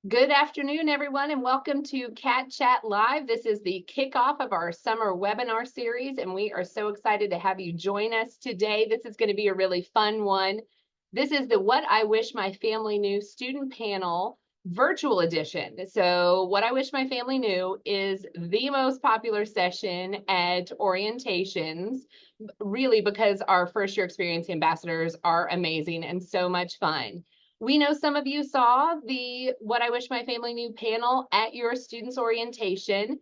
Good afternoon, everyone, and welcome to Cat Chat Live. This is the kickoff of our summer webinar series, and we are so excited to have you join us today. This is going to be a really fun one. This is the What I Wish My Family Knew student panel virtual edition. So What I Wish My Family Knew is the most popular session at orientations, really because our first year experience ambassadors are amazing and so much fun. We know some of you saw the What I Wish My Family Knew panel at your students' orientation.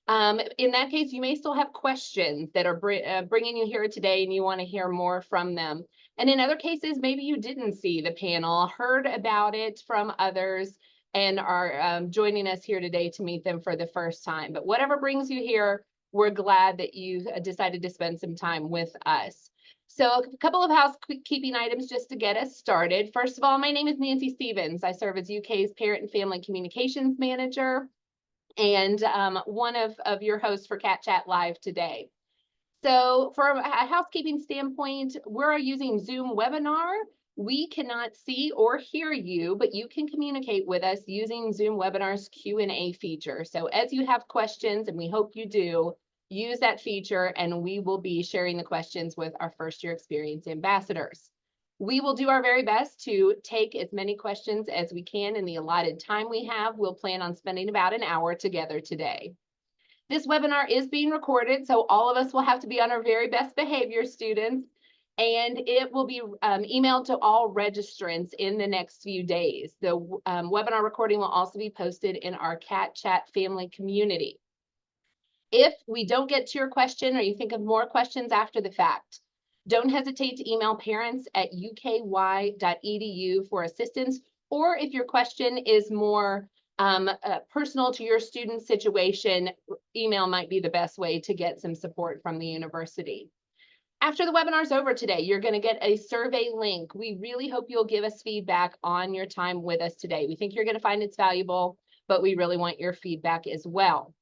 In that case, you may still have questions that are bringing you here today and you want to hear more from them. And in other cases, maybe you didn't see the panel, heard about it from others, and are joining us here today to meet them for the first time. But whatever brings you here, we're glad that you decided to spend some time with us. So a couple of housekeeping items just to get us started. First of all, my name is Nancy Stevens. I serve as UK's Parent and Family Communications Manager and one of your hosts for Cat Chat Live today. So for a housekeeping standpoint, we're using Zoom webinar. We cannot see or hear you, but you can communicate with us using Zoom webinar's Q&A feature. So as you have questions, and we hope you do, use that feature and we will be sharing the questions with our first year experience ambassadors. We will do our very best to take as many questions as we can in the allotted time we have. We'll plan on spending about an hour together today. This webinar is being recorded, so all of us will have to be on our very best behavior, students, and it will be emailed to all registrants in the next few days. The webinar recording will also be posted in our Cat Chat family community. If we don't get to your question or you think of more questions after the fact, don't hesitate to email parents@uky.edu for assistance, or if your question is more personal to your student situation, email might be the best way to get some support from the university. After the webinar's over today, you're going to get a survey link. We really hope you'll give us feedback on your time with us today. We think you're going to find it's valuable, but we really want your feedback as well.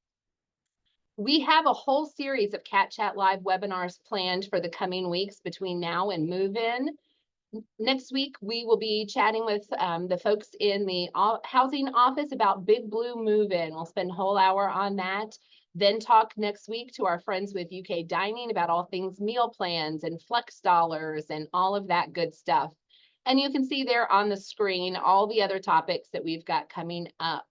We have a whole series of Cat Chat Live webinars planned for the coming weeks between now and move-in. Next week, we will be chatting with the folks in the housing office about Big Blue Move-In. We'll spend a whole hour on that. Then talk next week to our friends with UK Dining about all things meal plans and flex dollars and all of that good stuff. And you can see there on the screen all the other topics that we've got coming up.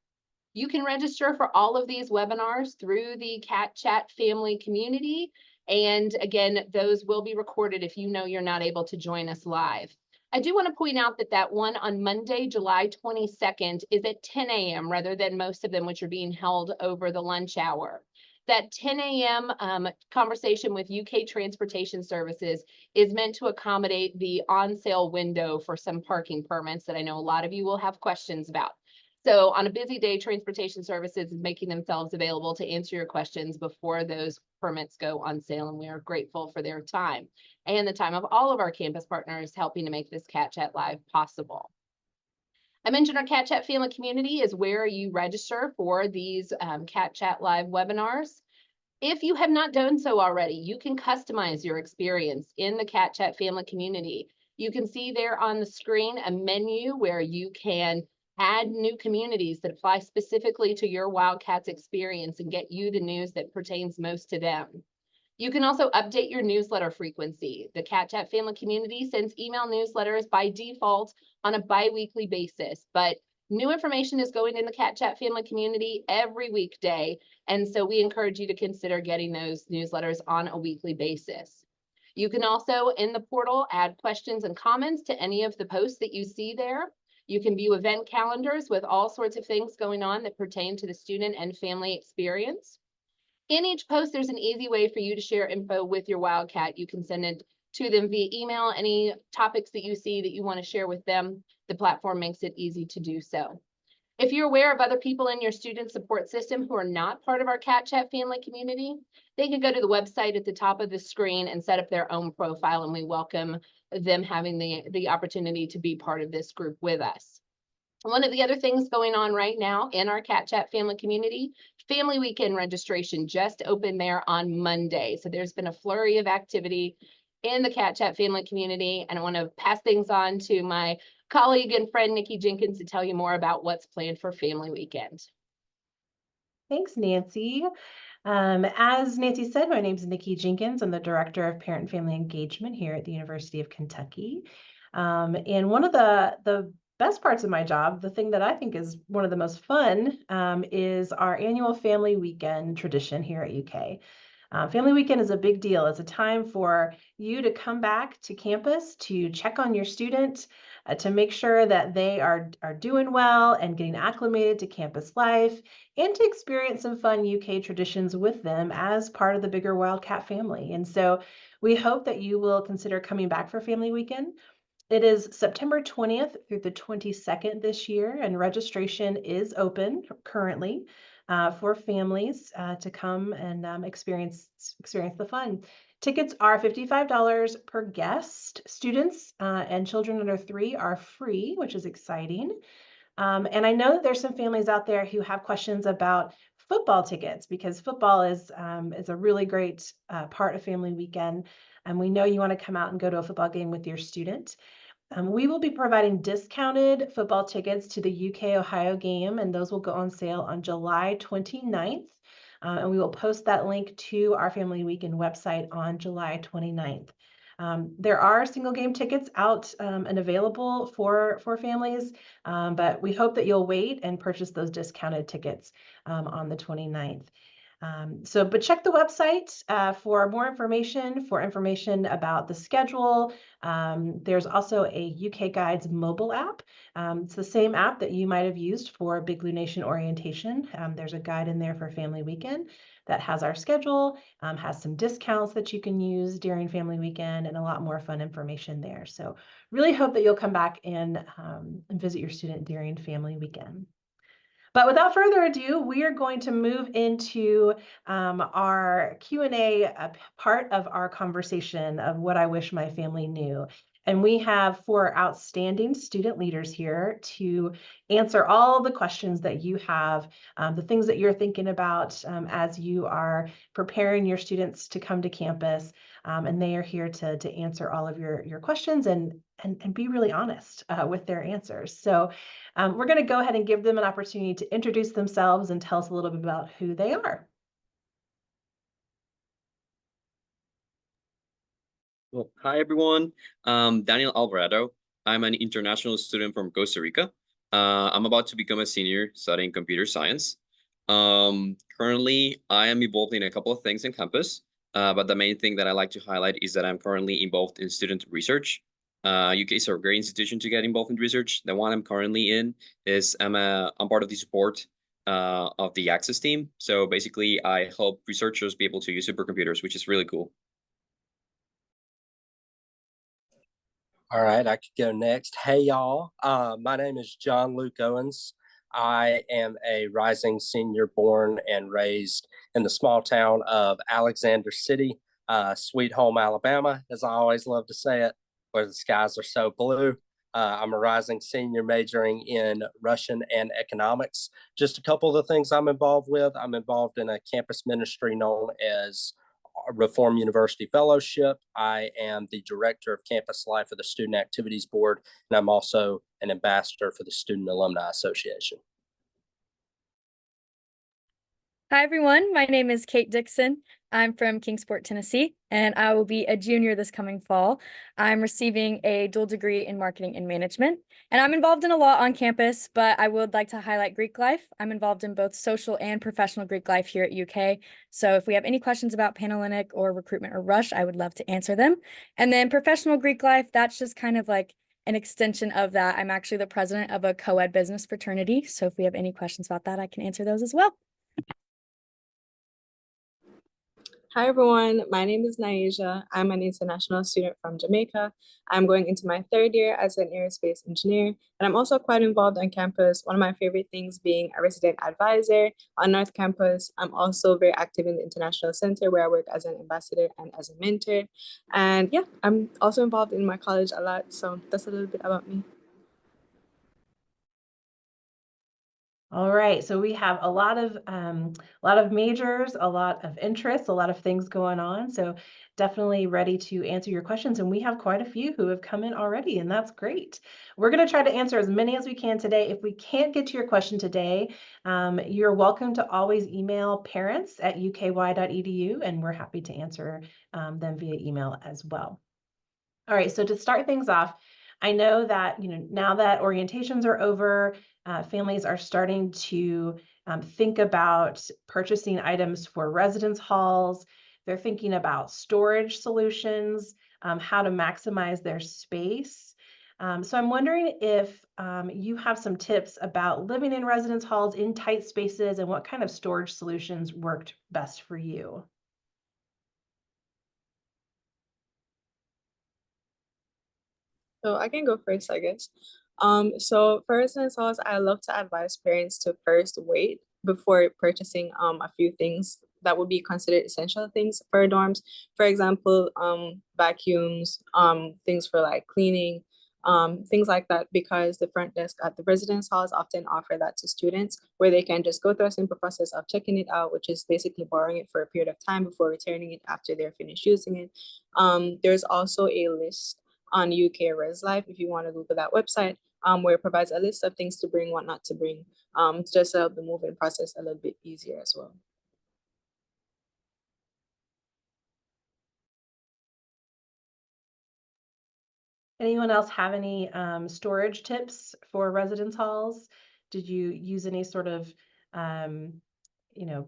You can register for all of these webinars through the Cat Chat family community. And again, those will be recorded if you know you're not able to join us live. I do want to point out that that one on Monday, July 22nd is at 10 a.m. rather than most of them, which are being held over the lunch hour. That 10 a.m. Conversation with UK Transportation Services is meant to accommodate the on-sale window for some parking permits that I know a lot of you will have questions about. So on a busy day, Transportation Services is making themselves available to answer your questions before those permits go on sale, and we are grateful for their time and the time of all of our campus partners helping to make this Cat Chat Live possible. I mentioned our Cat Chat family community is where you register for these Cat Chat Live webinars. If you have not done so already, you can customize your experience in the Cat Chat family community. You can see there on the screen a menu where you can add new communities that apply specifically to your Wildcats experience and get you the news that pertains most to them. You can also update your newsletter frequency. The Cat Chat family community sends email newsletters by default on a bi-weekly basis, but new information is going in the Cat Chat family community every weekday, and so we encourage you to consider getting those newsletters on a weekly basis. You can also, in the portal, add questions and comments to any of the posts that you see there. You can view event calendars with all sorts of things going on that pertain to the student and family experience. In each post, there's an easy way for you to share info with your Wildcat. You can send it to them via email. Any topics that you see that you want to share with them, the platform makes it easy to do so. If you're aware of other people in your student support system who are not part of our Cat Chat family community, they can go to the website at the top of the screen and set up their own profile, and we welcome them having the opportunity to be part of this group with us. One of the other things going on right now in our Cat Chat family community, Family Weekend registration just opened there on Monday. So there's been a flurry of activity in the Cat Chat family community. And I want to pass things on to my colleague and friend, Nikki Jenkins, to tell you more about what's planned for Family Weekend. Thanks, Nancy. As Nancy said, my name is Nikki Jenkins. I'm the Director of Parent and Family Engagement here at the University of Kentucky. And one of the best parts of my job, the thing that I think is one of the most fun, is our annual Family Weekend tradition here at UK. Family Weekend is a big deal. It's a time for you to come back to campus to check on your student, to make sure that they are doing well and getting acclimated to campus life, and to experience some fun UK traditions with them as part of the bigger Wildcat family. And so we hope that you will consider coming back for Family Weekend. It is September 20th through the 22nd this year, and registration is open currently for families to come and experience the fun. Tickets are $55 per guest. Students and children under 3 are free, which is exciting. And I know that there's some families out there who have questions about football tickets, because football is a really great part of Family Weekend. And we know you want to come out and go to a football game with your student. We will be providing discounted football tickets to the UK-Ohio game, and those will go on sale on July 29th. And we will post that link to our Family Weekend website on July 29th. There are single game tickets out and available for families, but we hope that you'll wait and purchase those discounted tickets on the 29th. But check the website for more information about the schedule. There's also a UK Guides mobile app. It's the same app that you might have used for Big Blue Nation orientation. There's a guide in there for Family Weekend that has our schedule, has some discounts that you can use during Family Weekend, and a lot more fun information there. So really hope that you'll come back and visit your student during Family Weekend. But without further ado, we are going to move into our Q&A part of our conversation of what I wish my family knew. And we have 4 outstanding student leaders here to answer all the questions that you have, the things that you're thinking about as you are preparing your students to come to campus. And they are here to answer all of your questions and be really honest with their answers. So we're going to go ahead and give them an opportunity to introduce themselves and tell us a little bit about who they are. Well, hi, everyone. Daniel Alvarado. I'm an international student from Costa Rica. I'm about to become a senior studying computer science. Currently, I am involved in a couple of things in campus, but the main thing that I like to highlight is that I'm currently involved in student research. UK is a great institution to get involved in research. The one I'm currently in is I'm part of the support of the Access team. So basically, I help researchers be able to use supercomputers, which is really cool. All right, I could go next. Hey, y'all. My name is John Luke Owens. I am a rising senior born and raised in the small town of Alexander City, Sweet Home, Alabama, as I always love to say it, where the skies are so blue. I'm a rising senior majoring in Russian and economics. Just a couple of the things I'm involved with. I'm involved in a campus ministry known as Reform University Fellowship. I am the director of campus life for the Student Activities Board, and I'm also an ambassador for the Student Alumni Association. Hi, everyone. My name is Kate Dixon. I'm from Kingsport, Tennessee, and I will be a junior this coming fall. I'm receiving a dual degree in marketing and management, and I'm involved in a lot on campus, but I would like to highlight Greek life. I'm involved in both social and professional Greek life here at UK. So if we have any questions about Panhellenic or recruitment or Rush, I would love to answer them. And then professional Greek life, that's just kind of like an extension of that. I'm actually the president of a co-ed business fraternity. So if we have any questions about that, I can answer those as well. Hi everyone, my name is Naija. I'm an international student from Jamaica. I'm going into my 3rd year as an aerospace engineer, and I'm also quite involved on campus. One of my favorite things being a resident advisor on North Campus. I'm also very active in the International Center where I work as an ambassador and as a mentor. And yeah, I'm also involved in my college a lot. So that's a little bit about me. All right, so we have a lot of majors, a lot of interests, a lot of things going on. So definitely ready to answer your questions. And we have quite a few who have come in already, and that's great. We're going to try to answer as many as we can today. If we can't get to your question today, you're welcome to always email parents@uky.edu, and we're happy to answer them via email as well. All right, so to start things off, I know that, now that orientations are over, families are starting to think about purchasing items for residence halls. They're thinking about storage solutions, how to maximize their space. So I'm wondering if you have some tips about living in residence halls in tight spaces and what kind of storage solutions worked best for you. So I can go first, I guess. So for residence halls, I love to advise parents to first wait before purchasing a few things that would be considered essential things for dorms. For example, vacuums, things for like cleaning, things like that, because the front desk at the residence halls often offer that to students where they can just go through a simple process of checking it out, which is basically borrowing it for a period of time before returning it after they're finished using it. There's also a list on UK Res Life, if you want to Google that website, where it provides a list of things to bring, what not to bring, just to help the moving process a little bit easier as well. Anyone else have any storage tips for residence halls? Did you use any sort of, you know,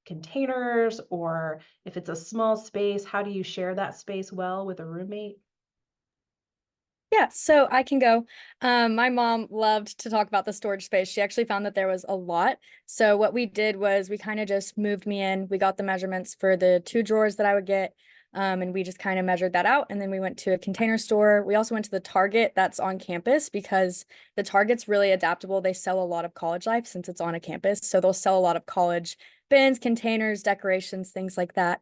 containers, or if it's a small space, how do you share that space well with a roommate? Yeah, so I can go. My mom loved to talk about the storage space. She actually found that there was a lot. So what we did was we kind of just moved me in. We got the measurements for the 2 drawers that I would get. And we just kind of measured that out. And then we went to a container store. We also went to the Target that's on campus because the Target's really adaptable. They sell a lot of college life since it's on a campus. So they'll sell a lot of college bins, containers, decorations, things like that.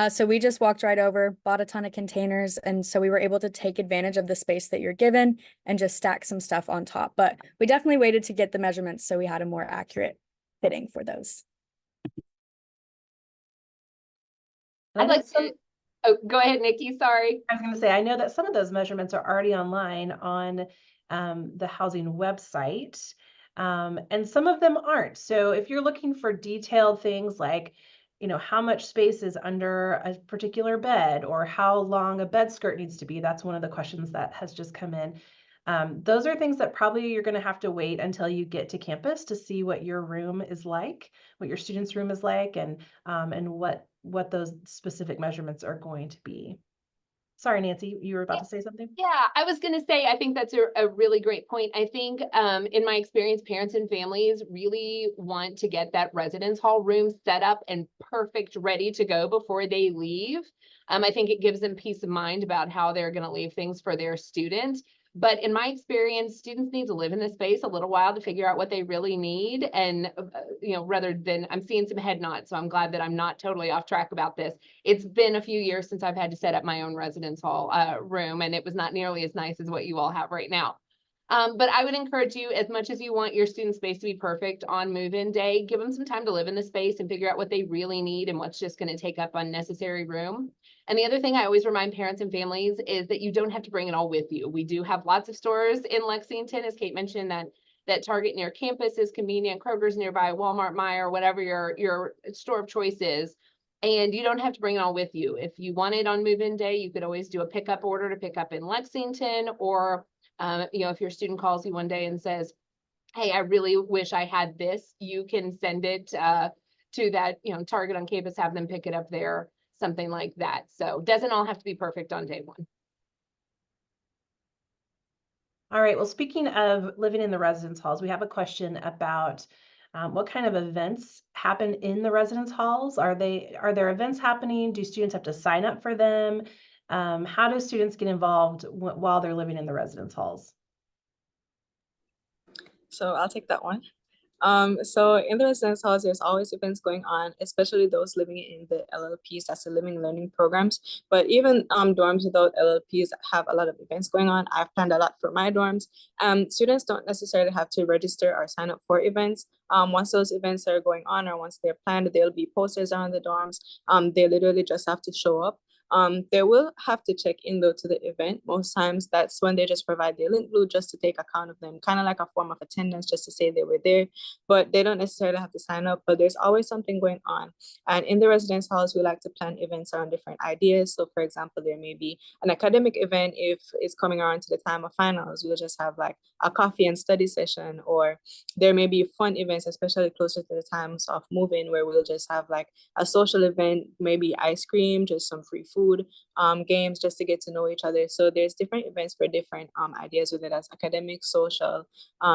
So we just walked right over, bought a ton of containers. And so we were able to take advantage of the space that you're given and just stack some stuff on top. But we definitely waited to get the measurements so we had a more accurate fitting for those. And I I'd know like to, oh, go ahead, Nikki, sorry. I was going to say, I know that some of those measurements are already online on the housing website, and some of them aren't. So if you're looking for detailed things like, how much space is under a particular bed, or how long a bed skirt needs to be, that's one of the questions that has just come in. Those are things that probably you're going to have to wait until you get to campus to see what your room is like, what your student's room is like, and what those specific measurements are going to be. Sorry, Nancy, you were about to say something? Yeah, I was going to say, I think that's a really great point. I think in my experience, parents and families really want to get that residence hall room set up and perfect, ready to go before they leave. I think it gives them peace of mind about how they're going to leave things for their student. But in my experience, students need to live in this space a little while to figure out what they really need. And, rather than, I'm seeing some head nods, so I'm glad that I'm not totally off track about this. It's been a few years since I've had to set up my own residence hall room, and it was not nearly as nice as what you all have right now. But I would encourage you, as much as you want your student space to be perfect on move-in day, give them some time to live in the space and figure out what they really need and what's just going to take up unnecessary room. And the other thing I always remind parents and families is that you don't have to bring it all with you. We do have lots of stores in Lexington, as Kate mentioned, that Target near campus is convenient, Kroger's nearby, Walmart, Meijer, whatever your store of choice is. And you don't have to bring it all with you. If you want it on move-in day, you could always do a pickup order to pick up in Lexington, or if your student calls you one day and says, hey, I really wish I had this, you can send it to that, Target on campus, have them pick it up there, something like that. So it doesn't all have to be perfect on day one. All right, well, speaking of living in the residence halls, we have a question about what kind of events happen in the residence halls? Are there events happening? Do students have to sign up for them? How do students get involved while they're living in the residence halls? So I'll take that one. So in the residence halls, there's always events going on, especially those living in the LLPs, that's the living learning programs. But even dorms without LLPs have a lot of events going on. I've planned a lot for my dorms. Students don't necessarily have to register or sign up for events. Once those events are going on or once they're planned, there'll be posters around the dorms. They literally just have to show up. They will have to check in though to the event. Most times that's when they just provide their link blue just to take account of them, kind of like a form of attendance just to say they were there, but they don't necessarily have to sign up, but there's always something going on. And in the residence halls, we like to plan events around different ideas. So for example, there may be an academic event if it's coming around to the time of finals, we'll just have like a coffee and study session, or there may be fun events, especially closer to the times of moving, where we'll just have like a social event, maybe ice cream, just some free food, games, just to get to know each other. So there's different events for different ideas, whether that's academic, social,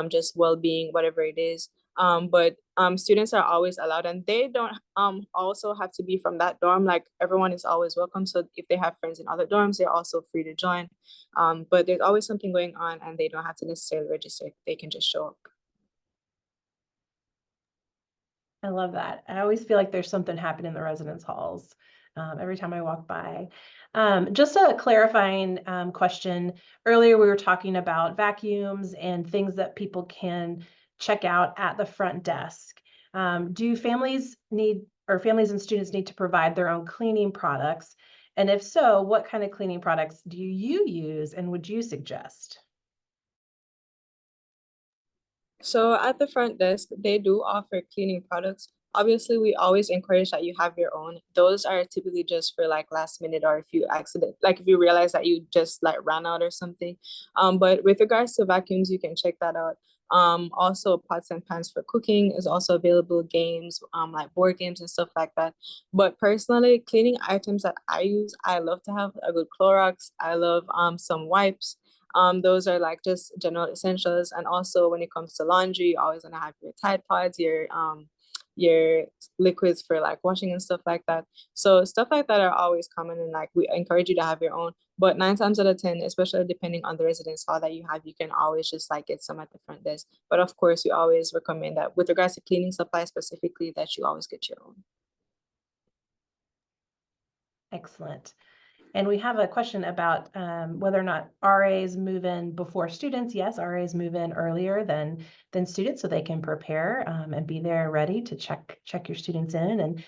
just well-being, whatever it is. But students are always allowed, and they don't also have to be from that dorm. Like everyone is always welcome. So if they have friends in other dorms, they're also free to join. But there's always something going on, and they don't have to necessarily register. They can just show up. I love that. I always feel like there's something happening in the residence halls every time I walk by. Just a clarifying question. Earlier, we were talking about vacuums and things that people can check out at the front desk. Do families and students need to provide their own cleaning products? And if so, what kind of cleaning products do you use and would you suggest? So at the front desk, they do offer cleaning products. Obviously, we always encourage that you have your own. Those are typically just for like last minute, or if you accident, like if you realize that you just like ran out or something. But with regards to vacuums, you can check that out. Also pots and pans for cooking is also available, games, like board games and stuff like that. But personally, cleaning items that I use, I love to have a good Clorox. I love some wipes. Those are like just general essentials. And also when it comes to laundry, you always want to have your Tide Pods, your liquids for like washing and stuff like that. So stuff like that are always common, and like we encourage you to have your own. But 9 times out of 10, especially depending on the residence hall that you have, you can always just like get some at the front desk. But of course, we always recommend that with regards to cleaning supplies specifically, that you always get your own. Excellent. And we have a question about whether or not RAs move in before students. Yes, RAs move in earlier than students, so they can prepare and be there ready to check your students in. And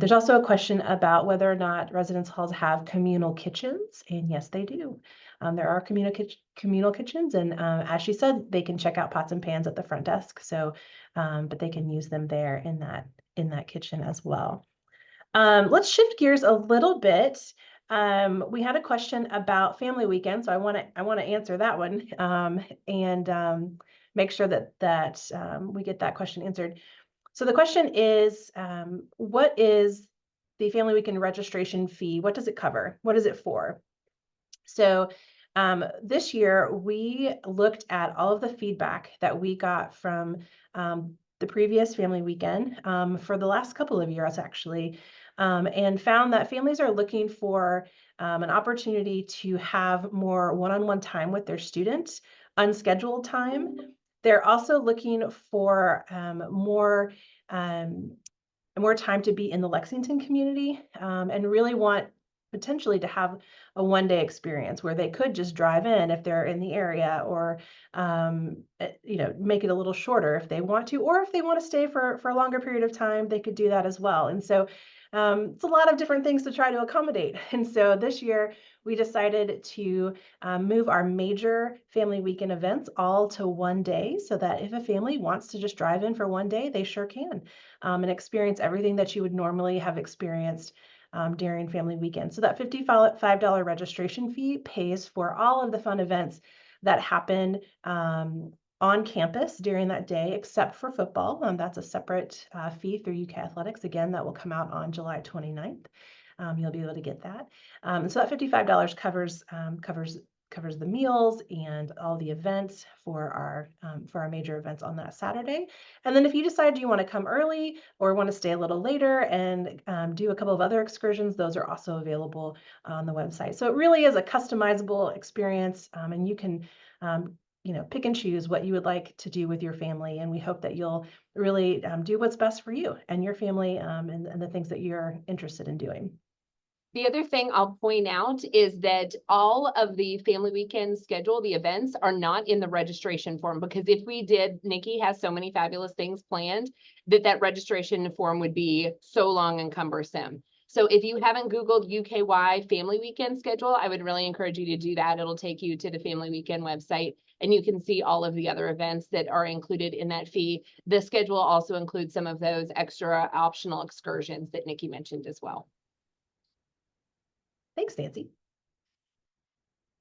there's also a question about whether or not residence halls have communal kitchens. And yes, they do. There are communal kitchens, and as she said, they can check out pots and pans at the front desk. So, but they can use them there in that kitchen as well. Let's shift gears a little bit. We had a question about family weekend, so I want to answer that one and make sure that we get that question answered. So the question is, what is the family weekend registration fee? What does it cover? What is it for? So this year we looked at all of the feedback that we got from the previous family weekend for the last couple of years, actually, and found that families are looking for an opportunity to have more one-on-one time with their students, unscheduled time. They're also looking for more time to be in the Lexington community and really want potentially to have a one-day experience where they could just drive in if they're in the area, or make it a little shorter if they want to, or if they want to stay for a longer period of time, they could do that as well. And so it's a lot of different things to try to accommodate. And so this year we decided to move our major family weekend events all to one day, so that if a family wants to just drive in for one day, they sure can and experience everything that you would normally have experienced during family weekend. So that $55 registration fee pays for all of the fun events that happen on campus during that day, except for football. That's a separate fee through UK Athletics. Again, that will come out on July 29th. You'll be able to get that. So that $55 covers the meals and all the events for our major events on that Saturday. And then if you decide you want to come early or want to stay a little later and do a couple of other excursions, those are also available on the website. So it really is a customizable experience, and you can pick and choose what you would like to do with your family. And we hope that you'll really do what's best for you and your family, and the things that you're interested in doing. The other thing I'll point out is that all of the family weekend schedule, the events are not in the registration form, because if we did, Nikki has so many fabulous things planned that registration form would be so long and cumbersome. So if you haven't Googled UKY family weekend schedule, I would really encourage you to do that. It'll take you to the family weekend website and you can see all of the other events that are included in that fee. The schedule also includes some of those extra optional excursions that Nikki mentioned as well. Thanks, Nancy.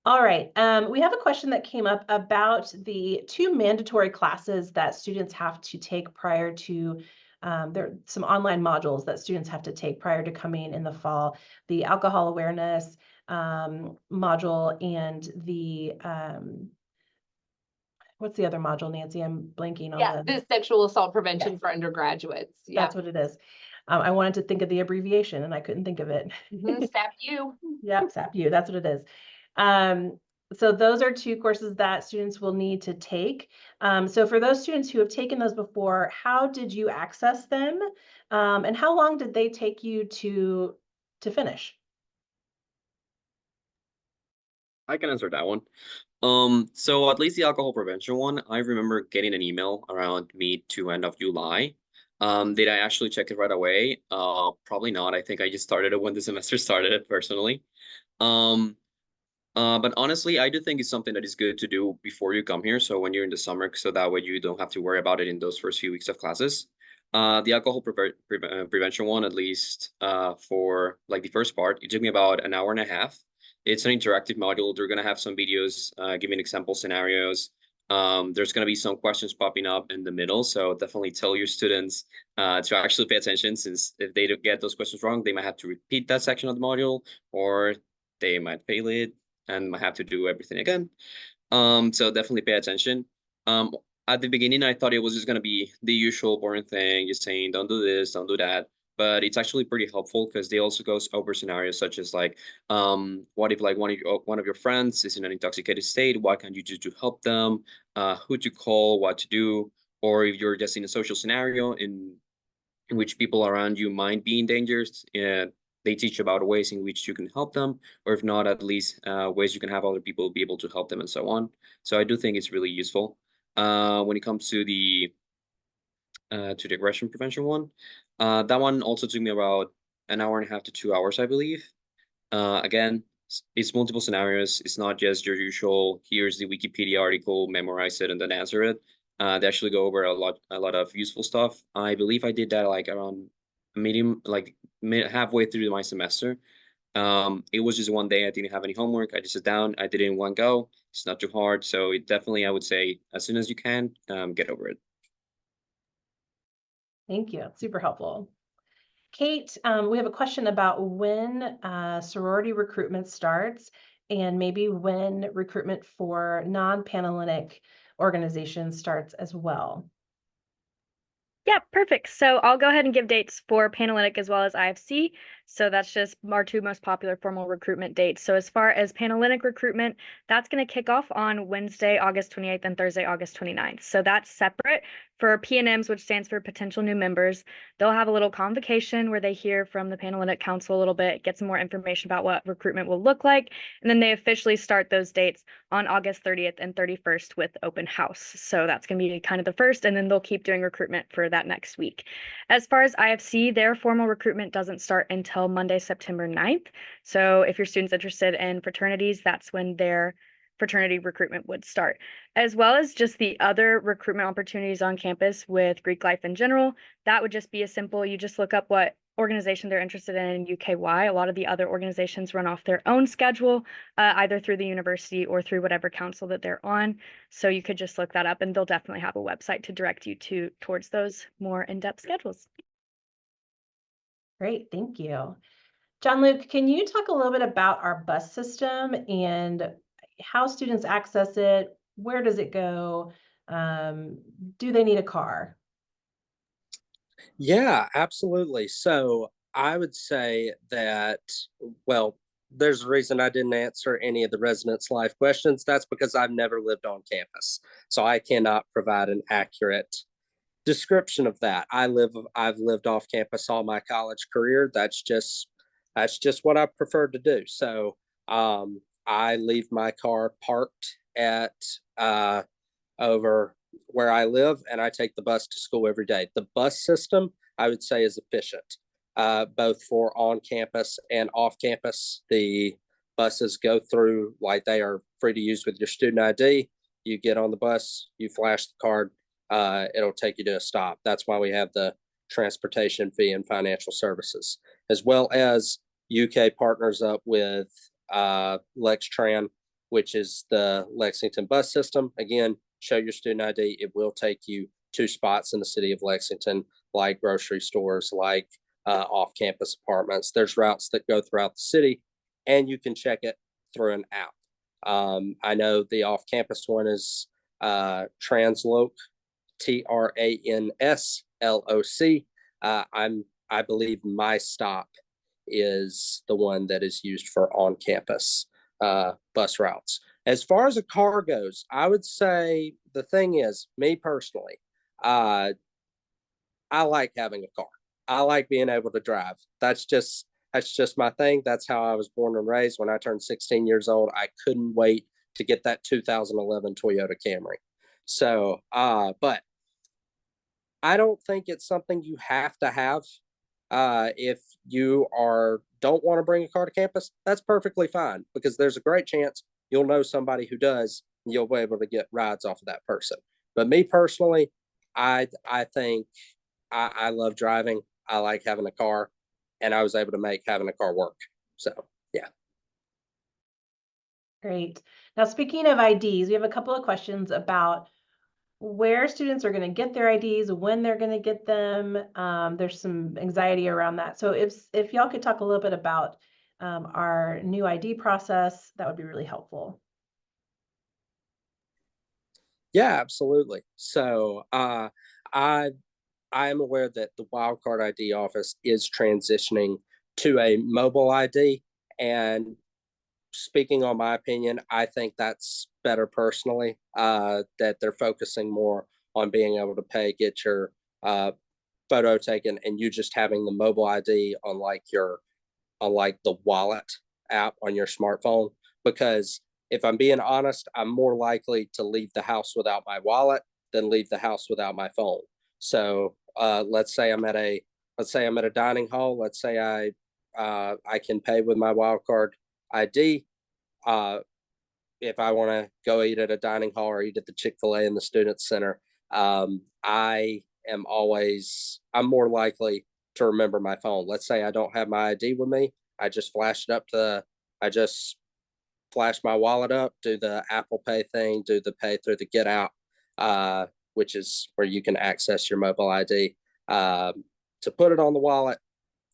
All right, we have a question that came up about the 2 mandatory classes that students have to take prior to, there are some online modules that students have to take prior to coming in the fall, the alcohol awareness module and the, what's the other module, Nancy? I'm blanking on Yeah, the sexual assault prevention Yes. for undergraduates. Yeah, That's what it is. I wanted to think of the abbreviation and I couldn't think of it. SAPU. Yep, SAPU, that's what it is. So those are 2 courses that students will need to take. So for those students who have taken those before, how did you access them? And how long did they take you to finish? I can answer that one. So at least the alcohol prevention one, I remember getting an email around mid to end of July. Did I actually check it right away? Probably not. I think I just started it when the semester started personally. But honestly, I do think it's something that is good to do before you come here. So when you're in the summer, so that way you don't have to worry about it in those first few weeks of classes. The alcohol prevention one, at least for like the first part, it took me about an hour and a half. It's an interactive module. They're gonna have some videos giving example scenarios. There's gonna be some questions popping up in the middle, so definitely tell your students to actually pay attention, since if they don't get those questions wrong, they might have to repeat that section of the module, or they might fail it and might have to do everything again. So definitely pay attention. At the beginning, I thought it was just gonna be the usual boring thing, just saying don't do this, don't do that. But it's actually pretty helpful because they also goes over scenarios such as like, what if like one of your friends is in an intoxicated state? What can you do to help them? Who to call, what to do, or if you're just in a social scenario in which people around you might be in danger, they teach about ways in which you can help them, or if not, at least ways you can have other people be able to help them and so on. So I do think it's really useful. When it comes to the aggression prevention one, that one also took me about an hour and a half to 2 hours, I believe. Again, it's multiple scenarios. It's not just your usual, here's the Wikipedia article, memorize it and then answer it. They actually go over a lot of useful stuff. I believe I did that like around halfway through my semester. It was just one day. I didn't have any homework. I just sat down. I did it in one go. It's not too hard. So it definitely, I would say, as soon as you can, get over it. Thank you. Super helpful. Kate, we have a question about when sorority recruitment starts and maybe when recruitment for non-Panhellenic organizations starts as well. Yeah, perfect. So I'll go ahead and give dates for Panhellenic as well as IFC. So that's just our 2 most popular formal recruitment dates. So as far as Panhellenic recruitment, that's going to kick off on Wednesday, August 28th and Thursday, August 29th. So that's separate. For PNMs, which stands for potential new members, they'll have a little convocation where they hear from the Panhellenic Council a little bit, get some more information about what recruitment will look like. And then they officially start those dates on August 30th and 31st with open house. So that's going to be kind of the first, and then they'll keep doing recruitment for that next week. As far as IFC, their formal recruitment doesn't start until Monday, September 9th. So if your student's interested in fraternities, that's when their fraternity recruitment would start, as well as just the other recruitment opportunities on campus with Greek life in general. That would just be a simple, you just look up what organization they're interested in UKY. A lot of the other organizations run off their own schedule, either through the university or through whatever council that they're on. So you could just look that up and they'll definitely have a website to direct you towards those more in-depth schedules. Great, thank you. John Luke, can you talk a little bit about our bus system and how students access it? Where does it go? Do they need a car? Yeah, absolutely. So I would say that, well, there's a reason I didn't answer any of the residents' live questions. That's because I've never lived on campus. So I cannot provide an accurate description of that. I've lived off campus all my college career. That's just what I prefer to do. So I leave my car parked at over where I live, and I take the bus to school every day. The bus system, I would say, is efficient, both for on campus and off campus. The buses go through like they are free to use with your student ID. You get on the bus, you flash the card, it'll take you to a stop. That's why we have the transportation fee and financial services, as well as UK partners up with LexTran, which is the Lexington bus system. Again, show your student ID. It will take you to spots in the city of Lexington, like grocery stores, like off-campus apartments. There's routes that go throughout the city, and you can check it through an app. I know the off-campus one is Transloc, TRANSLOC. I believe MyStop is the one that is used for on-campus bus routes. As far as a car goes, I would say the thing is, me personally, I like having a car. I like being able to drive. That's just my thing. That's how I was born and raised. When I turned 16 years old, I couldn't wait to get that 2011 Toyota Camry. So, but I don't think it's something you have to have. If you don't want to bring a car to campus, that's perfectly fine, because there's a great chance you'll know somebody who does, and you'll be able to get rides off of that person. But me personally, I think I love driving. I like having a car, and I was able to make having a car work. So yeah. Great. Now, speaking of IDs, we have a couple of questions about where students are going to get their IDs, when they're going to get them. There's some anxiety around that. So if y'all could talk a little bit about our new ID process, that would be really helpful. Yeah, absolutely. So I am aware that the Wildcard ID office is transitioning to a mobile ID, and speaking on my opinion, I think that's better personally, that they're focusing more on being able to pay, get your photo taken, and you just having the mobile ID on like the wallet app on your smartphone. Because if I'm being honest, I'm more likely to leave the house without my wallet than leave the house without my phone. So let's say I'm at a dining hall. Let's say I can pay with my Wildcard ID. If I want to go eat at a dining hall or eat at the Chick-fil-A in the Student Center, I'm more likely to remember my phone. Let's say I don't have my ID with me. I just flash my wallet up, do the Apple Pay thing, do the pay through the Get Out, which is where you can access your mobile ID. To put it on the wallet,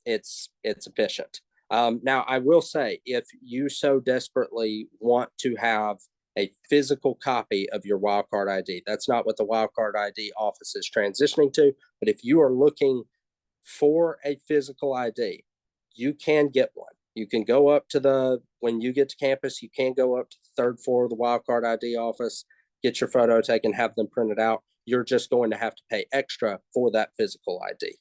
it's efficient. Now, I will say, if you so desperately want to have a physical copy of your Wildcard ID, that's not what the Wildcard ID office is transitioning to. But if you are looking for a physical ID, you can get one. You can go up to when you get to campus, you can go up to the third floor of the Wildcard ID office, get your photo taken, have them printed out. You're just going to have to pay extra for that physical ID.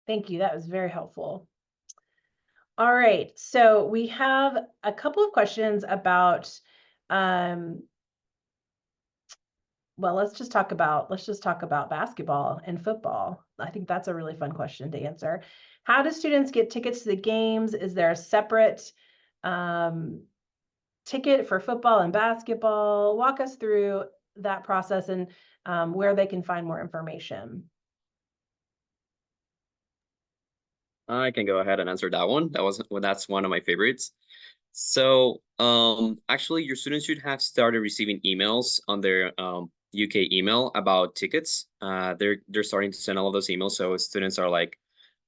Thank you. That was very helpful. All right. So we have a couple of questions about, well, let's just talk about basketball and football. I think that's a really fun question to answer. How do students get tickets to the games? Is there a separate ticket for football and basketball? Walk us through that process and where they can find more information. I can go ahead and answer that one. That's one of my favorites. So actually, your students should have started receiving emails on their UK email about tickets. They're starting to send all of those emails, so students are like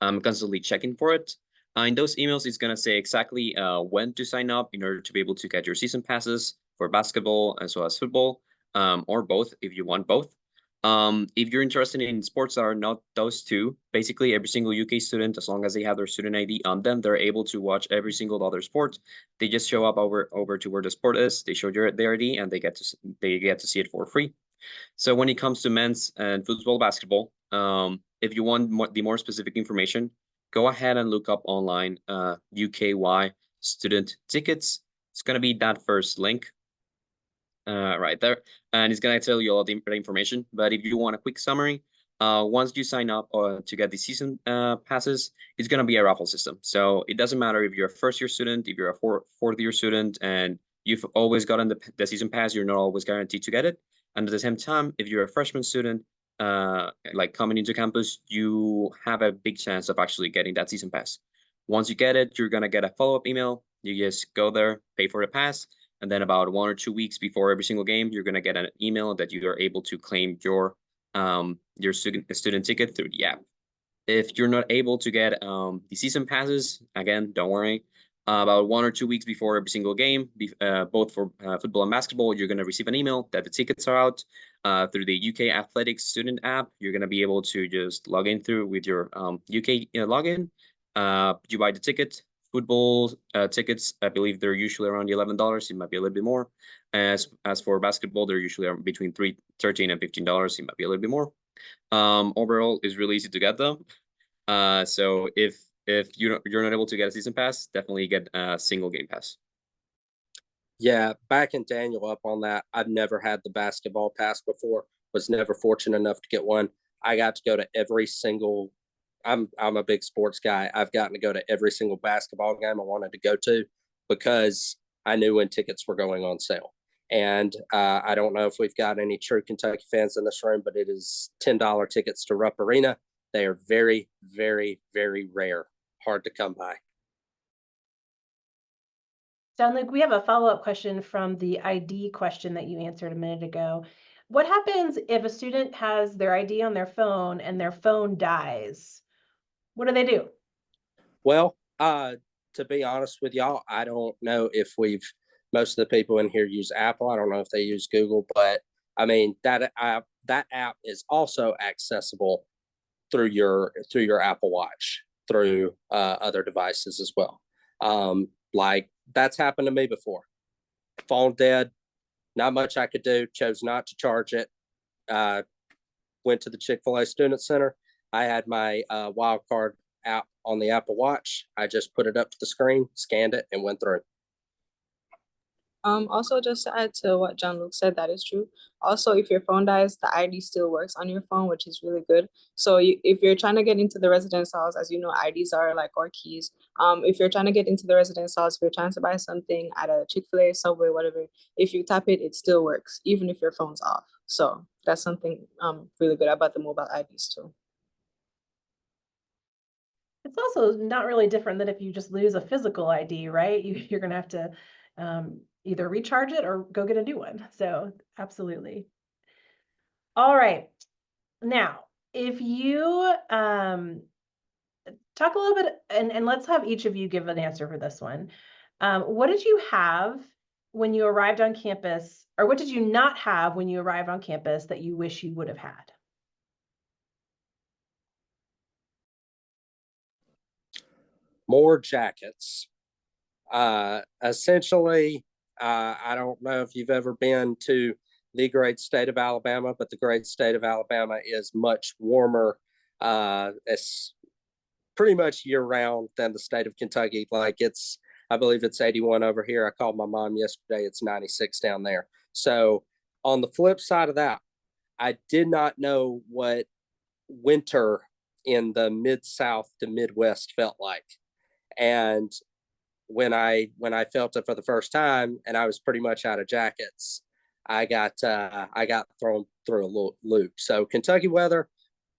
constantly checking for it. In those emails, it's gonna say exactly when to sign up in order to be able to get your season passes for basketball as well as football, or both if you want both. If you're interested in sports that are not those two, basically every single UK student, as long as they have their student ID on them, they're able to watch every single other sport. They just show up over to where the sport is. They show their ID, and they get to see it for free. So when it comes to men's and football, basketball, if you want the more specific information, go ahead and look up online UKY student tickets. It's gonna be that first link right there, and it's gonna tell you all the information. But if you want a quick summary, once you sign up to get the season passes, it's gonna be a raffle system. So it doesn't matter if you're a first-year student, if you're a fourth-year student, and you've always gotten the season pass, you're not always guaranteed to get it. And at the same time, if you're a freshman student, like coming into campus, you have a big chance of actually getting that season pass. Once you get it, you're gonna get a follow-up email. You just go there, pay for the pass, and then about 1 or 2 weeks before every single game, you're gonna get an email that you are able to claim your student ticket through the app. If you're not able to get the season passes, again, don't worry. About 1 or 2 weeks before every single game, both for football and basketball, you're gonna receive an email that the tickets are out through the UK Athletics student app. You're gonna be able to just log in through with your UK login. You buy the ticket. Football tickets, I believe they're usually around $11. It might be a little bit more. As for basketball, they're usually between $13 and $15. It might be a little bit more. Overall, it's really easy to get them. So if you're not able to get a season pass, definitely get a single game pass. Yeah, backing Daniel up on that, I've never had the basketball pass before, was never fortunate enough to get one. I got to go to every single, I'm a big sports guy. I've gotten to go to every single basketball game I wanted to go to because I knew when tickets were going on sale. And I don't know if we've got any true Kentucky fans in this room, but it is $10 tickets to Rupp Arena. They are very, very, very rare, hard to come by. John-Luke, we have a follow-up question from the ID question that you answered a minute ago. What happens if a student has their ID on their phone and their phone dies? What do they do? Well, to be honest with y'all, I don't know if most of the people in here use Apple. I don't know if they use Google, but I mean that app is also accessible through your Apple Watch, through other devices as well. Like that's happened to me before. Phone dead, not much I could do. Chose not to charge it. Went to the Chick-fil-A Student Center. I had my Wildcard app on the Apple Watch. I just put it up to the screen, scanned it, and went through. Also, just to add to what John-Luke said, that is true. Also, if your phone dies, the ID still works on your phone, which is really good. So if you're trying to get into the residence halls, as you know, IDs are like our keys. If you're trying to get into the residence halls, if you're trying to buy something at a Chick-fil-A, Subway, whatever, if you tap it, it still works, even if your phone's off. So that's something really good about the mobile IDs too. It's also not really different than if you just lose a physical ID, right? You're going to have to either recharge it or go get a new one. So absolutely. All right. Now, if you talk a little bit, and let's have each of you give an answer for this one. What did you have when you arrived on campus, or what did you not have when you arrived on campus that you wish you would have had? More jackets. Essentially, I don't know if you've ever been to the great state of Alabama, but the great state of Alabama is much warmer. It's pretty much year round than the state of Kentucky. Like I believe it's 81 over here. I called my mom yesterday. It's 96 down there. So on the flip side of that, I did not know what winter in the Mid-South to Midwest felt like. And when I felt it for the first time and I was pretty much out of jackets, I got thrown through a little loop. So Kentucky weather,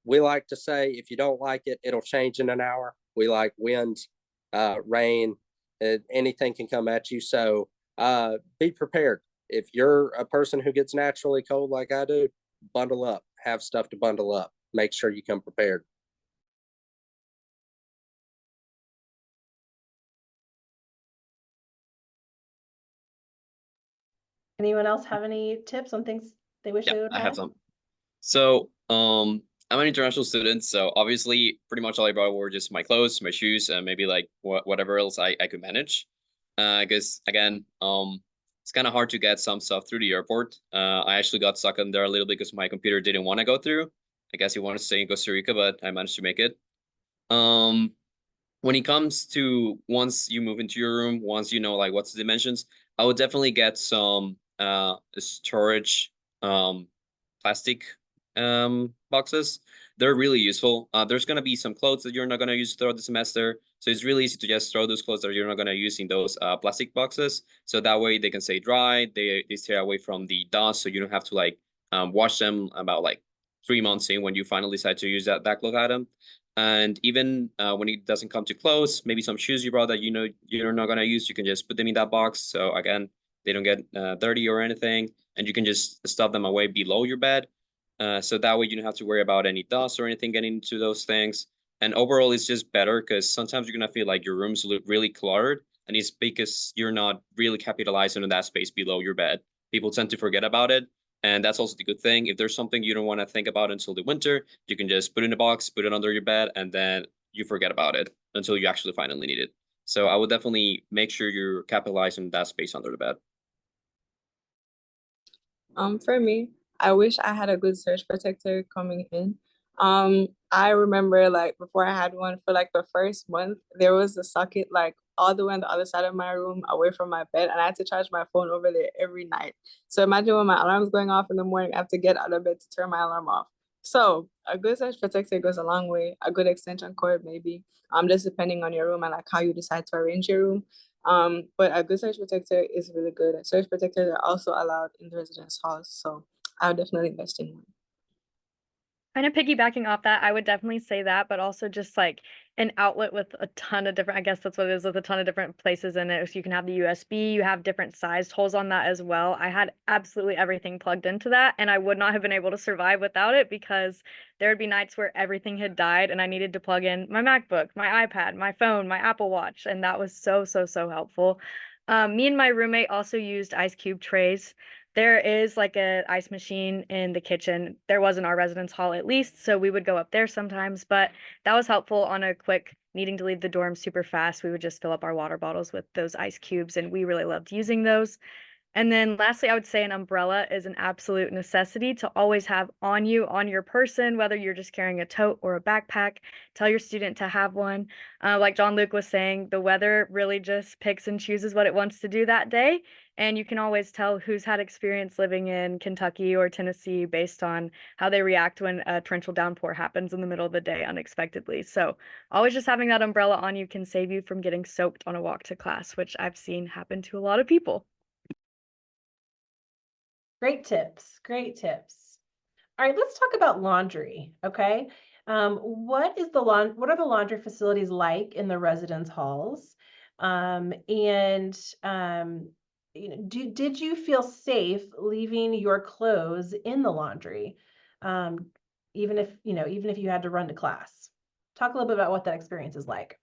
we like to say, if you don't like it, it'll change in an hour. We like wind, rain, anything can come at you. So be prepared. If you're a person who gets naturally cold like I do, bundle up, have stuff to bundle up. Make sure you come prepared. Anyone else have any tips on things they wish they would I have have? some. So, I'm an international student, so obviously pretty much all I brought were just my clothes, my shoes, and maybe like whatever else I could manage. Because again, it's kind of hard to get some stuff through the airport. I actually got stuck in there a little bit because my computer didn't want to go through. I guess he wanted to stay in Costa Rica, but I managed to make it. Um, when it comes to once you move into your room, once you know like what's the dimensions, I would definitely get some storage plastic boxes. They're really useful. There's gonna be some clothes that you're not gonna use throughout the semester, so it's really easy to just throw those clothes that you're not gonna use in those plastic boxes. So that way they can stay dry. They stay away from the dust, so you don't have to like wash them about like 3 months in when you finally decide to use that cloth item. And even when it doesn't come to clothes, maybe some shoes you brought that you know you're not gonna use, you can just put them in that box. So again, they don't get dirty or anything, and you can just stuff them away below your bed. So that way you don't have to worry about any dust or anything getting into those things. And overall, it's just better because sometimes you're gonna feel like your rooms look really cluttered, and it's because you're not really capitalizing on that space below your bed. People tend to forget about it, and that's also the good thing. If there's something you don't want to think about until the winter, you can just put it in a box, put it under your bed, and then you forget about it until you actually finally need it. So I would definitely make sure you're capitalizing that space under the bed. For me, I wish I had a good surge protector coming in. I remember like before I had one for like the first month, there was a socket like all the way on the other side of my room away from my bed, and I had to charge my phone over there every night. So imagine when my alarm's going off in the morning, I have to get out of bed to turn my alarm off. So a good surge protector goes a long way. A good extension cord maybe, just depending on your room and like how you decide to arrange your room. But a good surge protector is really good. Surge protectors are also allowed in the residence halls, so I would definitely invest in one. Kind of piggybacking off that, I would definitely say that, but also just like an outlet with a ton of different, I guess that's what it is, with a ton of different places in it. So you can have the USB, you have different sized holes on that as well. I had absolutely everything plugged into that, and I would not have been able to survive without it because there would be nights where everything had died and I needed to plug in my MacBook, my iPad, my phone, my Apple Watch, and that was so, so, so helpful. Me and my roommate also used ice cube trays. There is like a ice machine in the kitchen. There was in our residence hall at least, so we would go up there sometimes, but that was helpful on a quick needing to leave the dorm super fast. We would just fill up our water bottles with those ice cubes, and we really loved using those. And then lastly, I would say an umbrella is an absolute necessity to always have on you, on your person, whether you're just carrying a tote or a backpack. Tell your student to have one. Like John Luke was saying, the weather really just picks and chooses what it wants to do that day. And you can always tell who's had experience living in Kentucky or Tennessee based on how they react when a torrential downpour happens in the middle of the day unexpectedly. So always just having that umbrella on you can save you from getting soaked on a walk to class, which I've seen happen to a lot of people. Great tips. Great tips. All right, let's talk about laundry. Okay. What are the laundry facilities like in the residence halls? And did you feel safe leaving your clothes in the laundry? Even if you had to run to class. Talk a little bit about what that experience is like.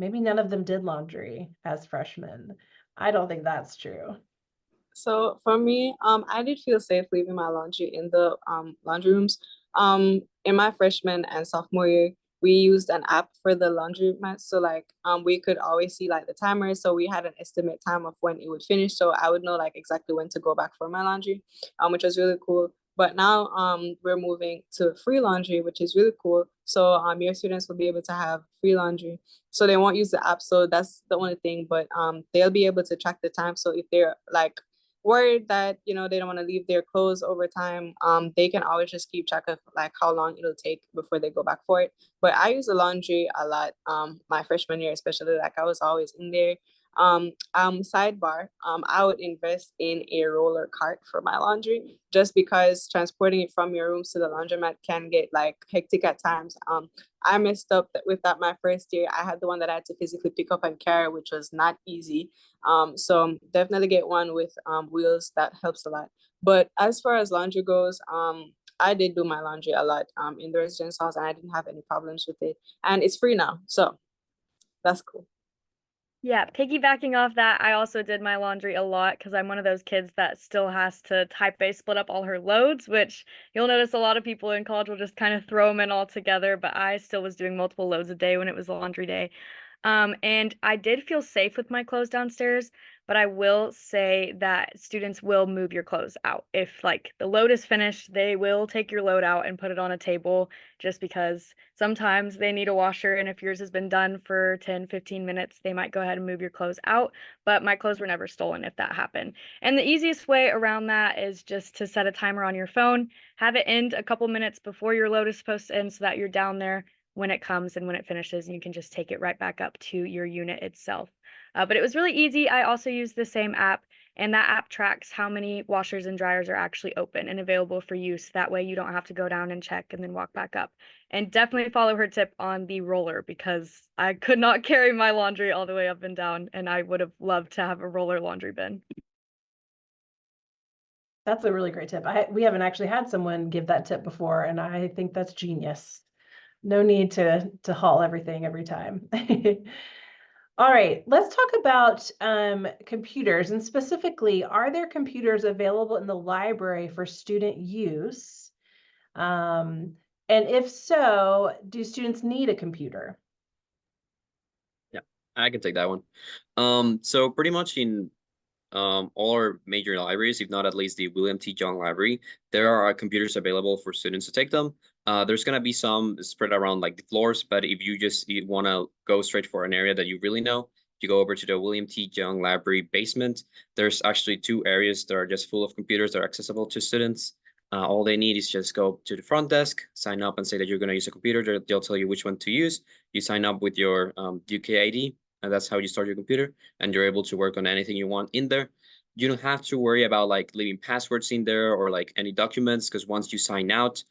Maybe none of them did laundry as freshmen. I don't think that's true. So for me, I did feel safe leaving my laundry in the laundry rooms. In my freshman and sophomore year, we used an app for the laundry mats. So like we could always see like the timer. So we had an estimate time of when it would finish. So I would know like exactly when to go back for my laundry, which was really cool. But now we're moving to free laundry, which is really cool. So your students will be able to have free laundry. So they won't use the app. So that's the only thing. But they'll be able to track the time. So if they're like worried that they don't want to leave their clothes over time, they can always just keep track of like how long it'll take before they go back for it. But I use the laundry a lot, my freshman year especially. Like I was always in there. Sidebar, I would invest in a roller cart for my laundry just because transporting it from your rooms to the laundromat can get like hectic at times. I messed up with that my first year. I had the one that I had to physically pick up and carry, which was not easy. So definitely get one with wheels. That helps a lot. But as far as laundry goes, I did do my laundry a lot in the residence house, and I didn't have any problems with it. And it's free now, so that's cool. Yeah, piggybacking off that, I also did my laundry a lot because I'm one of those kids that still has to type A split up all her loads, which you'll notice a lot of people in college will just kind of throw them in all together, but I still was doing multiple loads a day when it was laundry day. And I did feel safe with my clothes downstairs, but I will say that students will move your clothes out. If like the load is finished, they will take your load out and put it on a table just because sometimes they need a washer. And if yours has been done for 10, 15 minutes, they might go ahead and move your clothes out. But my clothes were never stolen if that happened. And the easiest way around that is just to set a timer on your phone, have it end a couple minutes before your load is supposed to end so that you're down there when it comes and when it finishes, and you can just take it right back up to your unit itself. But it was really easy. I also used the same app, and that app tracks how many washers and dryers are actually open and available for use. That way you don't have to go down and check and then walk back up. And definitely follow her tip on the roller because I could not carry my laundry all the way up and down, and I would have loved to have a roller laundry bin. That's a really great tip. We haven't actually had someone give that tip before, and I think that's genius. No need to haul everything every time. All right, let's talk about computers, and specifically, are there computers available in the library for student use? And if so, do students need a computer? Yeah, I can take that one. So pretty much in all our major libraries, if not at least the William T. Young Library, there are computers available for students to take them. There's gonna be some spread around like the floors, but if you just want to go straight for an area that you really know, you go over to the William T. Young Library basement. There's actually 2 areas that are just full of computers that are accessible to students. All they need is just go to the front desk, sign up and say that you're going to use a computer. They'll tell you which one to use. You sign up with your UKID, and that's how you start your computer, and you're able to work on anything you want in there. You don't have to worry about like leaving passwords in there or like any documents, because once you sign out,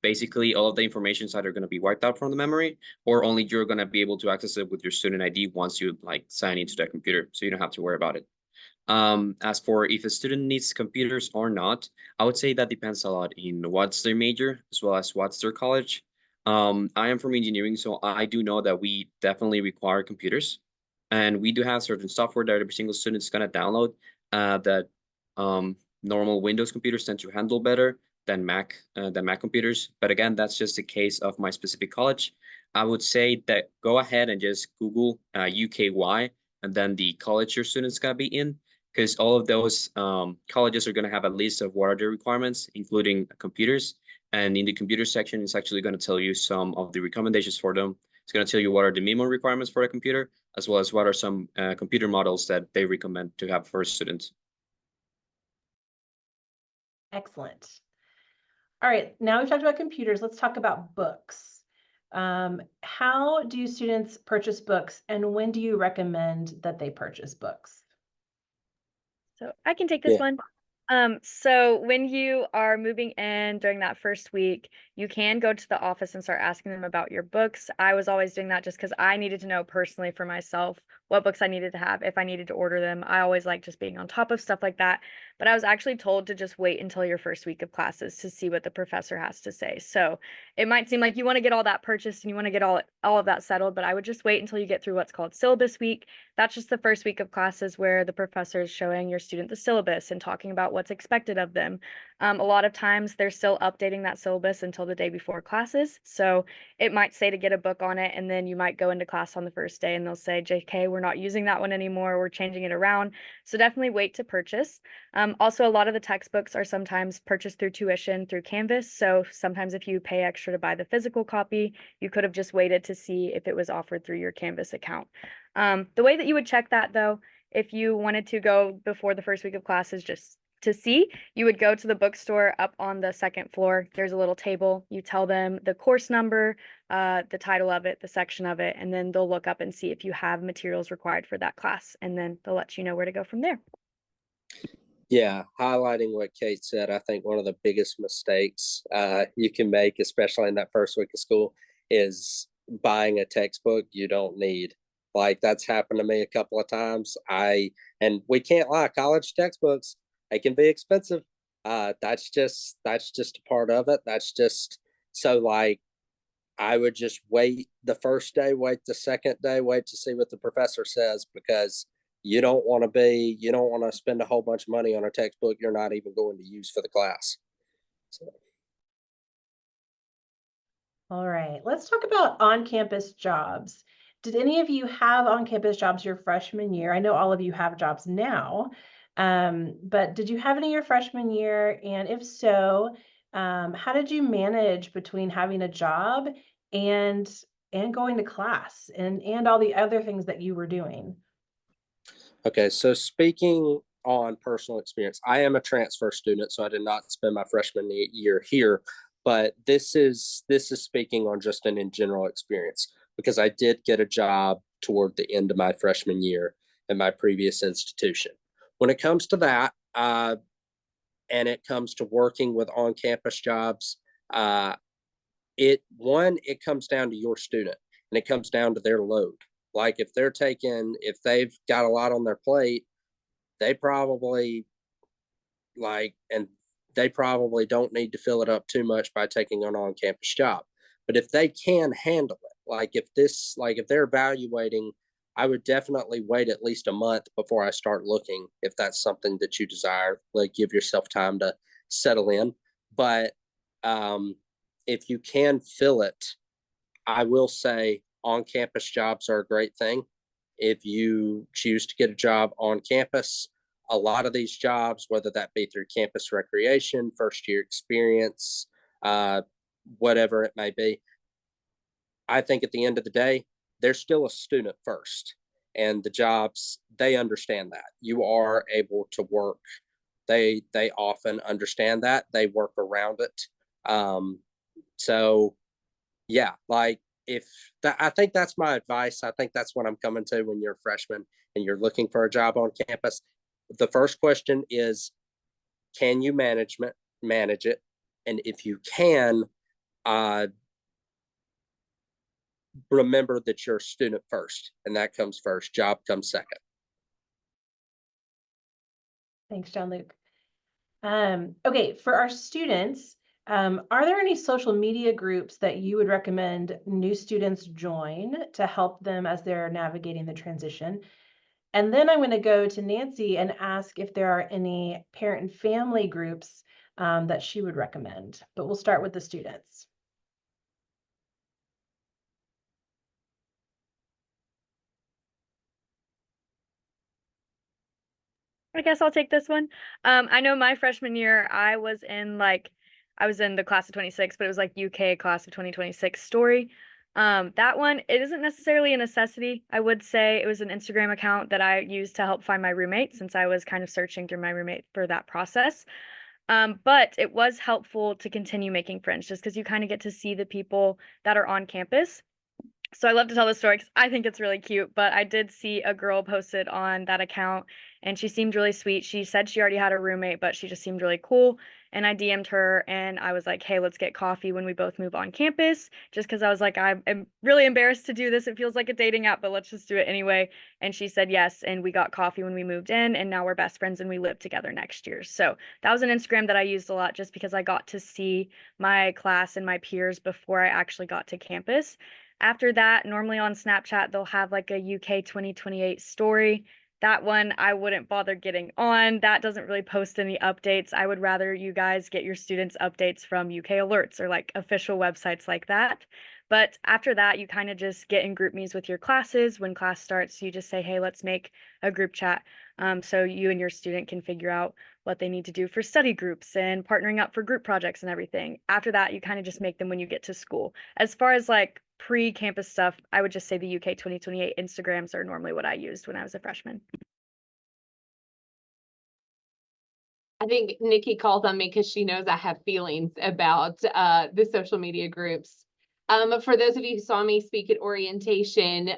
basically all of the information is either going to be wiped out from the memory, or only you're going to be able to access it with your student ID once you like sign into that computer. So you don't have to worry about it. As for if a student needs computers or not, I would say that depends a lot in what's their major as well as what's their college. I am from engineering, so I do know that we definitely require computers, and we do have certain software that every single student is gonna download that normal Windows computers tend to handle better than Mac computers. But again, that's just the case of my specific college. I would say that go ahead and just Google UKY and then the college your student's gonna be in, because all of those colleges are going to have a list of what are their requirements, including computers. And in the computer section, it's actually going to tell you some of the recommendations for them. It's going to tell you what are the minimum requirements for a computer, as well as what are some computer models that they recommend to have for students. Excellent. All right, now we've talked about computers. Let's talk about books. How do students purchase books, and when do you recommend that they purchase books? So I can take this Yeah. one. So when you are moving in during that first week, you can go to the office and start asking them about your books. I was always doing that just because I needed to know personally for myself what books I needed to have, if I needed to order them. I always like just being on top of stuff like that. But I was actually told to just wait until your first week of classes to see what the professor has to say. So it might seem like you want to get all that purchased and you want to get all of that settled, but I would just wait until you get through what's called syllabus week. That's just the first week of classes where the professor is showing your student the syllabus and talking about what's expected of them. A lot of times they're still updating that syllabus until the day before classes. So it might say to get a book on it, and then you might go into class on the first day and they'll say, JK, we're not using that one anymore. We're changing it around. So definitely wait to purchase. Also, a lot of the textbooks are sometimes purchased through tuition through Canvas. So sometimes if you pay extra to buy the physical copy, you could have just waited to see if it was offered through your Canvas account. The way that you would check that, though, if you wanted to go before the first week of classes just to see, you would go to the bookstore up on the second floor. There's a little table. You tell them the course number, the title of it, the section of it, and then they'll look up and see if you have materials required for that class, and then they'll let you know where to go from there. Yeah, highlighting what Kate said, I think one of the biggest mistakes you can make, especially in that first week of school, is buying a textbook you don't need. Like that's happened to me a couple of times. And we can't lie, college textbooks, they can be expensive. That's just a part of it. That's just so like I would just wait the first day, wait the second day, wait to see what the professor says, because you don't want to spend a whole bunch of money on a textbook you're not even going to use for the class. So. All right, let's talk about on-campus jobs. Did any of you have on-campus jobs your freshman year? I know all of you have jobs now, but did you have any your freshman year? And if so, how did you manage between having a job and going to class and all the other things that you were doing? Okay, so speaking on personal experience, I am a transfer student, so I did not spend my freshman year here, but this is speaking on just an in general experience, because I did get a job toward the end of my freshman year at my previous institution. When it comes to that, and it comes to working with on-campus jobs, it comes down to your student, and it comes down to their load. Like if they've got a lot on their plate, they probably don't need to fill it up too much by taking an on-campus job. But if they can handle it, if they're evaluating, I would definitely wait at least a month before I start looking, if that's something that you desire. Like, give yourself time to settle in. But if you can fill it, I will say on-campus jobs are a great thing. If you choose to get a job on campus, a lot of these jobs, whether that be through campus recreation, first year experience, whatever it may be, I think at the end of the day, they're still a student first. And the jobs, they understand that. You are able to work. They often understand that. They work around it. So yeah, I think that's my advice. I think that's what I'm coming to when you're a freshman and you're looking for a job on campus. The first question is, can you manage it? And if you can, remember that you're a student first, and that comes first. Job comes second. Thanks, John Luke. Okay, for our students, are there any social media groups that you would recommend new students join to help them as they're navigating the transition? And then I'm going to go to Nancy and ask if there are any parent and family groups that she would recommend. But we'll start with the students. I guess I'll take this one. I know my freshman year, I was in the class of 26, but it was like UK class of 2026 story. That one, it isn't necessarily a necessity. I would say it was an Instagram account that I used to help find my roommate, since I was kind of searching through my roommate for that process. But it was helpful to continue making friends, just because you kind of get to see the people that are on campus. So I love to tell this story because I think it's really cute, but I did see a girl posted on that account and she seemed really sweet. She said she already had a roommate, but she just seemed really cool. And I DM'd her and I was like, hey, let's get coffee when we both move on campus. Just because I was like, I'm really embarrassed to do this. It feels like a dating app, but let's just do it anyway. And she said yes. And we got coffee when we moved in, and now we're best friends and we live together next year. So that was an Instagram that I used a lot, just because I got to see my class and my peers before I actually got to campus. After that, normally on Snapchat, they'll have like a UK 2028 story. That one I wouldn't bother getting on. That doesn't really post any updates. I would rather you guys get your students updates from UK Alerts or like official websites like that. But after that, you kind of just get in group meets with your classes. When class starts, you just say, hey, let's make a group chat. So you and your student can figure out what they need to do for study groups and partnering up for group projects and everything. After that, you kind of just make them when you get to school. As far as like pre-campus stuff, I would just say the UK 2028 Instagrams are normally what I used when I was a freshman. I think Nikki calls on me because she knows I have feelings about the social media groups. For those of you who saw me speak at orientation,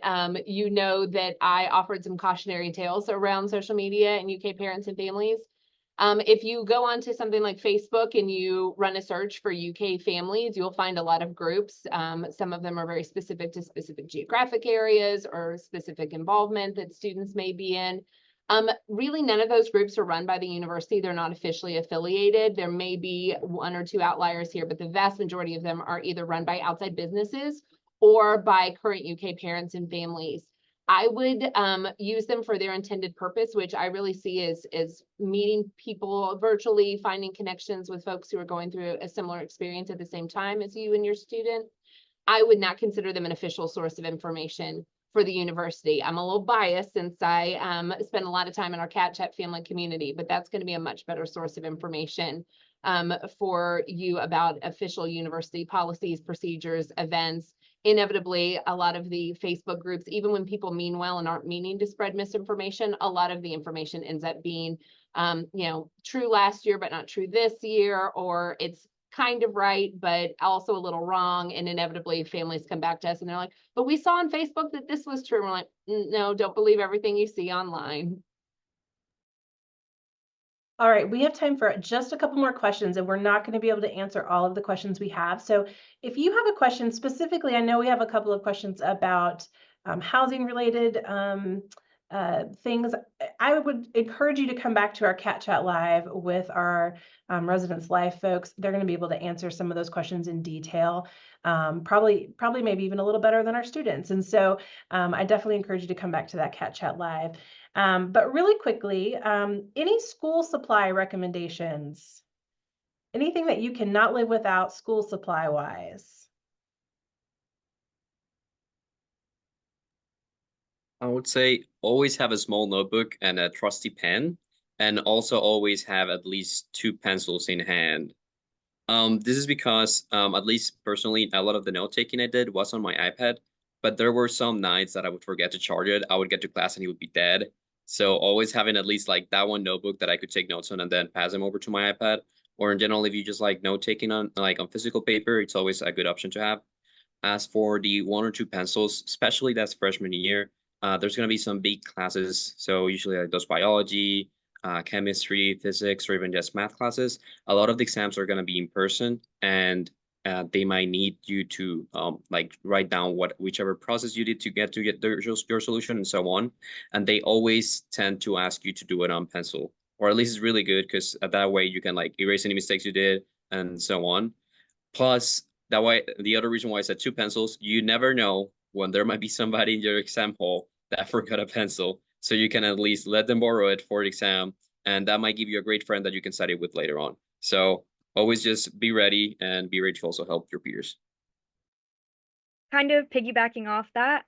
you know that I offered some cautionary tales around social media and UK parents and families. If you go onto something like Facebook and you run a search for UK families, you'll find a lot of groups. Some of them are very specific to specific geographic areas or specific involvement that students may be in. Really, none of those groups are run by the university. They're not officially affiliated. There may be one or two outliers here, but the vast majority of them are either run by outside businesses or by current UK parents and families. I would use them for their intended purpose, which I really see as meeting people virtually, finding connections with folks who are going through a similar experience at the same time as you and your student. I would not consider them an official source of information for the university. I'm a little biased since I spend a lot of time in our Cat Chat family community, but that's going to be a much better source of information for you about official university policies, procedures, events. Inevitably, a lot of the Facebook groups, even when people mean well and aren't meaning to spread misinformation, a lot of the information ends up being, true last year, but not true this year, or it's kind of right, but also a little wrong. And inevitably families come back to us and they're like, but we saw on Facebook that this was true. And we're like, no, don't believe everything you see online. All right, we have time for just a couple more questions, and we're not going to be able to answer all of the questions we have. So if you have a question specifically, I know we have a couple of questions about housing related things. I would encourage you to come back to our Cat Chat Live with our Residence Live folks. They're going to be able to answer some of those questions in detail, probably maybe even a little better than our students. And so I definitely encourage you to come back to that Cat Chat Live. But really quickly, any school supply recommendations? Anything that you cannot live without school supply wise? I would say always have a small notebook and a trusty pen, and also always have at least 2 pencils in hand. This is because, at least personally, a lot of the note taking I did was on my iPad, but there were some nights that I would forget to charge it. I would get to class and he would be dead. So always having at least like that one notebook that I could take notes on and then pass them over to my iPad. Or in general, if you just like note taking on physical paper, it's always a good option to have. As for the 1 or 2 pencils, especially that's freshman year, there's going to be some big classes. So usually like those biology, chemistry, physics, or even just math classes. A lot of the exams are going to be in person, and they might need you to write down whichever process you did to get your solution and so on. And they always tend to ask you to do it on pencil, or at least it's really good because that way you can like erase any mistakes you did and so on. Plus, that way, the other reason why I said 2 pencils, you never know when there might be somebody in your exam hall that forgot a pencil. So you can at least let them borrow it for the exam, and that might give you a great friend that you can study with later on. So always just be ready and be ready to also help your peers. Kind of piggybacking off that,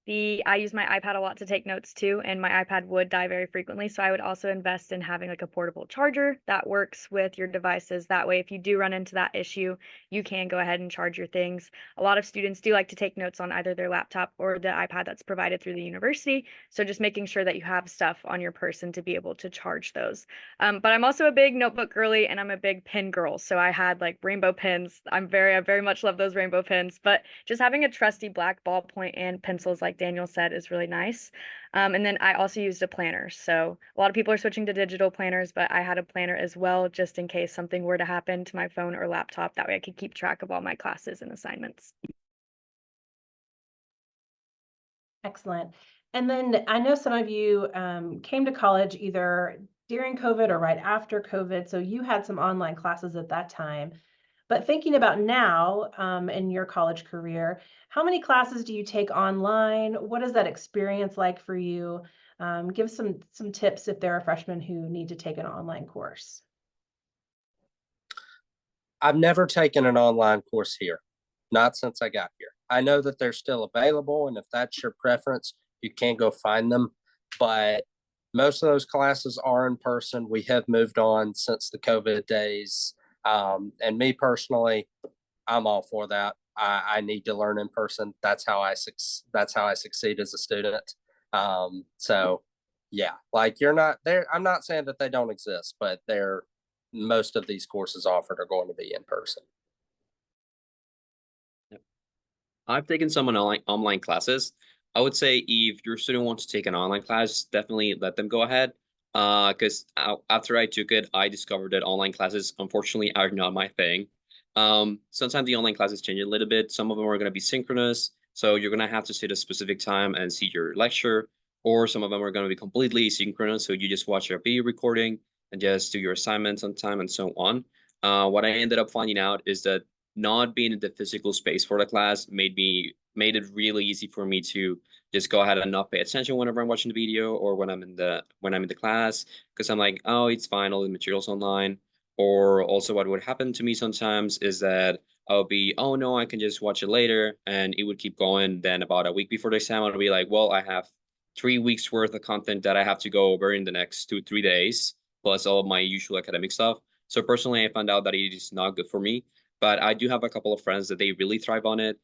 I use my iPad a lot to take notes too, and my iPad would die very frequently. So I would also invest in having like a portable charger that works with your devices. That way, if you do run into that issue, you can go ahead and charge your things. A lot of students do like to take notes on either their laptop or the iPad that's provided through the university. So just making sure that you have stuff on your person to be able to charge those. But I'm also a big notebook girly, and I'm a big pen girl. So I had like rainbow pens. I very much love those rainbow pens, but just having a trusty black ballpoint and pencils like Daniel said is really nice. And then I also used a planner. So a lot of people are switching to digital planners, but I had a planner as well, just in case something were to happen to my phone or laptop. That way I could keep track of all my classes and assignments. Excellent. And then I know some of you came to college either during COVID or right after COVID. So you had some online classes at that time. But thinking about now in your college career, how many classes do you take online? What is that experience like for you? Give some tips if there are freshmen who need to take an online course. I've never taken an online course here, not since I got here. I know that they're still available, and if that's your preference, you can go find them. But most of those classes are in person. We have moved on since the COVID days. And me personally, I'm all for that. I need to learn in person. That's how I succeed as a student. So yeah, like you're not there. I'm not saying that they don't exist, but most of these courses offered are going to be in person. I've taken some online classes. I would say if your student wants to take an online class, definitely let them go ahead. Because after I took it, I discovered that online classes, unfortunately, are not my thing. Sometimes the online classes change a little bit. Some of them are going to be synchronous, so you're going to have to sit a specific time and see your lecture. or some of them are going to be completely synchronous. So you just watch your video recording and just do your assignments on time and so on. What I ended up finding out is that not being in the physical space for the class made it really easy for me to just go ahead and not pay attention whenever I'm watching the video or when I'm in the class, because I'm like, oh, it's fine, all the material's online. Or also what would happen to me sometimes is that I'll be, oh no, I can just watch it later, and it would keep going. Then about a week before the exam, I'll be like, well, I have 3 weeks worth of content that I have to go over in the next 2-3 days, plus all of my usual academic stuff. So personally, I found out that it is not good for me, but I do have a couple of friends that they really thrive on it.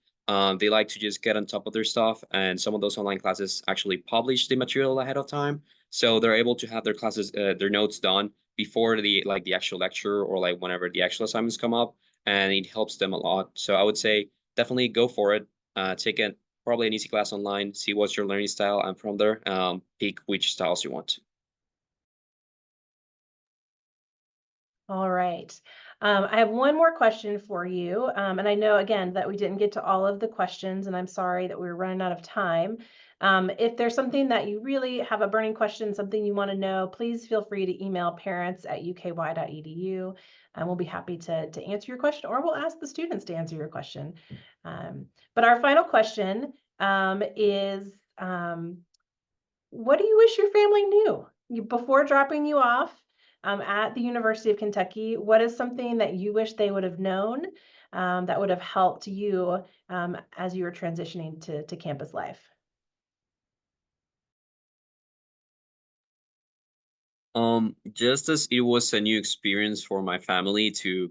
They like to just get on top of their stuff, and some of those online classes actually publish the material ahead of time. So they're able to have their classes, their notes done before the actual lecture or like whenever the actual assignments come up, and it helps them a lot. So I would say definitely go for it. Take it probably an easy class online, see what's your learning style, and from there, pick which styles you want. All right. I have one more question for you. And I know, again, that we didn't get to all of the questions, and I'm sorry that we were running out of time. If there's something that you really have a burning question, something you want to know, please feel free to email parents@uky.edu, and we'll be happy to answer your question, or we'll ask the students to answer your question. But our final question is, what do you wish your family knew before dropping you off at the University of Kentucky? What is something that you wish they would have known that would have helped you as you were transitioning to campus life? Just as it was a new experience for my family to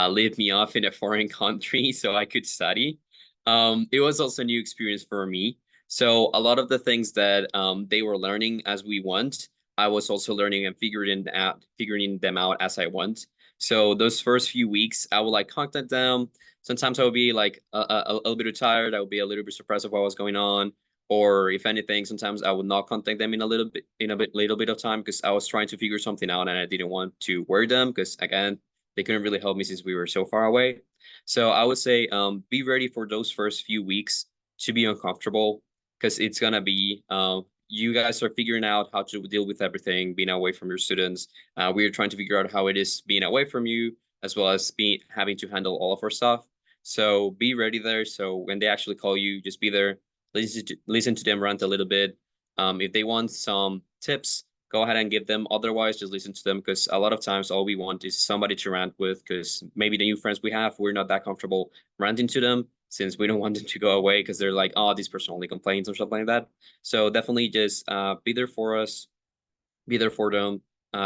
leave me off in a foreign country so I could study, it was also a new experience for me. So a lot of the things that they were learning as we went, I was also learning and figuring them out as I went. So those first few weeks, I would like contact them. Sometimes I would be like a little bit tired. I would be a little bit surprised of what was going on. Or if anything, sometimes I would not contact them in a little bit of time because I was trying to figure something out and I didn't want to worry them because again, they couldn't really help me since we were so far away. So I would say be ready for those first few weeks to be uncomfortable because it's gonna be you guys are figuring out how to deal with everything, being away from your students. We're trying to figure out how it is being away from you, as well as having to handle all of our stuff. So be ready there. So when they actually call you, just be there, listen to them rant a little bit. If they want some tips, go ahead and give them. Otherwise, just listen to them because a lot of times all we want is somebody to rant with because maybe the new friends we have, we're not that comfortable ranting to them since we don't want them to go away because they're like, oh, this person only complains or something like that. So definitely just be there for us, be there for them,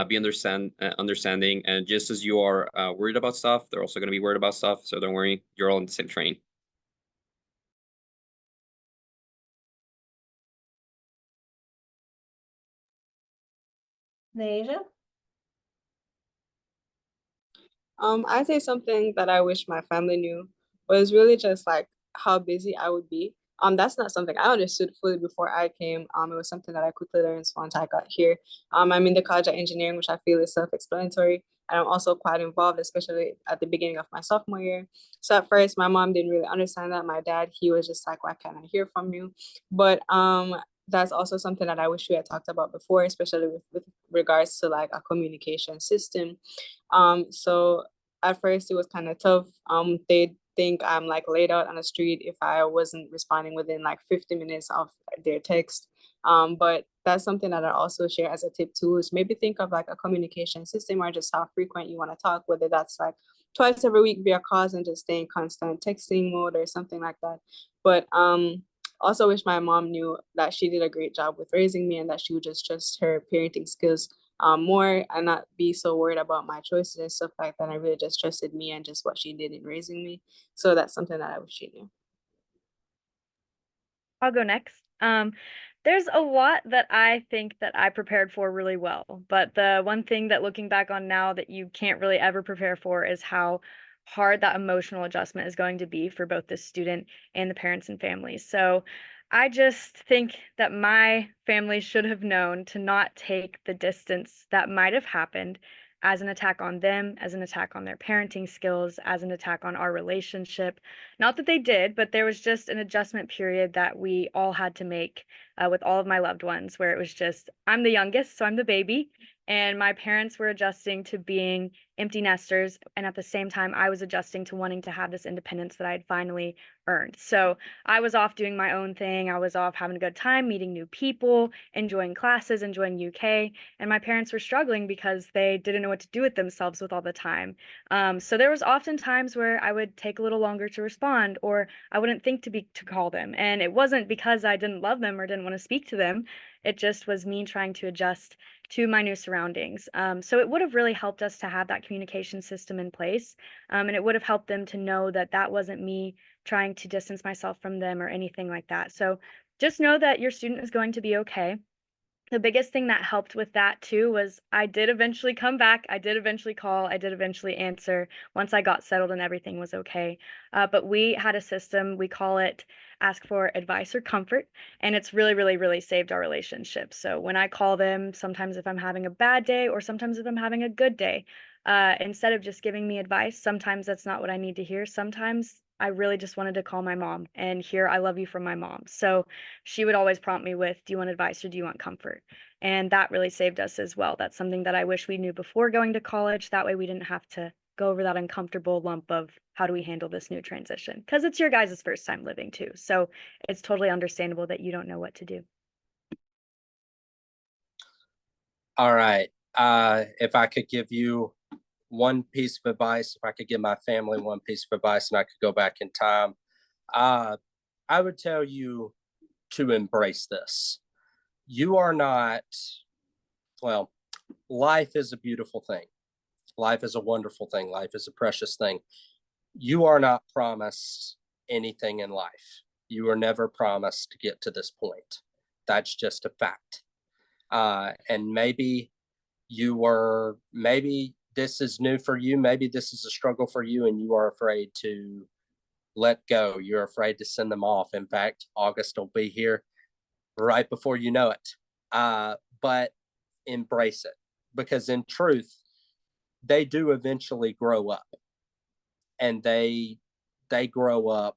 be understanding. And just as you are worried about stuff, they're also going to be worried about stuff. So don't worry, you're all in the same train. Nasia? I'd say something that I wish my family knew was really just like how busy I would be. That's not something I understood fully before I came. It was something that I quickly learned once I got here. I'm in the College of Engineering, which I feel is self-explanatory. And I'm also quite involved, especially at the beginning of my sophomore year. So at first, my mom didn't really understand that. My dad, he was just like, why can't I hear from you? But that's also something that I wish we had talked about before, especially with regards to like a communication system. So at first it was kind of tough. They think I'm like laid out on the street if I wasn't responding within like 50 minutes of their text. But that's something that I also share as a tip too, is maybe think of like a communication system or just how frequent you want to talk, whether that's like twice every week via calls and just stay in constant texting mode or something like that. But also wish my mom knew that she did a great job with raising me and that she would just trust her parenting skills more and not be so worried about my choices and stuff like that. I really just trusted me and just what she did in raising me. So that's something that I wish she knew. I'll go next. There's a lot that I think that I prepared for really well, but the one thing that looking back on now that you can't really ever prepare for is how hard that emotional adjustment is going to be for both the student and the parents and families. So I just think that my family should have known to not take the distance that might have happened as an attack on them, as an attack on their parenting skills, as an attack on our relationship. Not that they did, but there was just an adjustment period that we all had to make with all of my loved ones, where it was just, I'm the youngest, so I'm the baby. And my parents were adjusting to being empty nesters. And at the same time, I was adjusting to wanting to have this independence that I had finally earned. So I was off doing my own thing. I was off having a good time, meeting new people, enjoying classes, enjoying UK. And my parents were struggling because they didn't know what to do with themselves with all the time. So there was often times where I would take a little longer to respond, or I wouldn't think to call them. And it wasn't because I didn't love them or didn't want to speak to them. It just was me trying to adjust to my new surroundings. So it would have really helped us to have that communication system in place. And it would have helped them to know that that wasn't me trying to distance myself from them or anything like that. So just know that your student is going to be okay. The biggest thing that helped with that too was I did eventually come back. I did eventually call. I did eventually answer once I got settled and everything was okay. But we had a system, we call it ask for advice or comfort. And it's really, really, really saved our relationship. So when I call them, sometimes if I'm having a bad day or sometimes if I'm having a good day, instead of just giving me advice, sometimes that's not what I need to hear. Sometimes I really just wanted to call my mom and hear I love you from my mom. So she would always prompt me with, do you want advice or do you want comfort? And that really saved us as well. That's something that I wish we knew before going to college. That way we didn't have to go over that uncomfortable lump of how do we handle this new transition? Because it's your guys' first time living too. So it's totally understandable that you don't know what to do. All right. If I could give you one piece of advice, if I could give my family one piece of advice and I could go back in time, I would tell you to embrace this. You are not, well, life is a beautiful thing. Life is a wonderful thing. Life is a precious thing. You are not promised anything in life. You were never promised to get to this point. That's just a fact. And maybe maybe this is new for you. Maybe this is a struggle for you and you are afraid to let go. You're afraid to send them off. In fact, August will be here right before you know it. But embrace it, because in truth, they do eventually grow up, and they grow up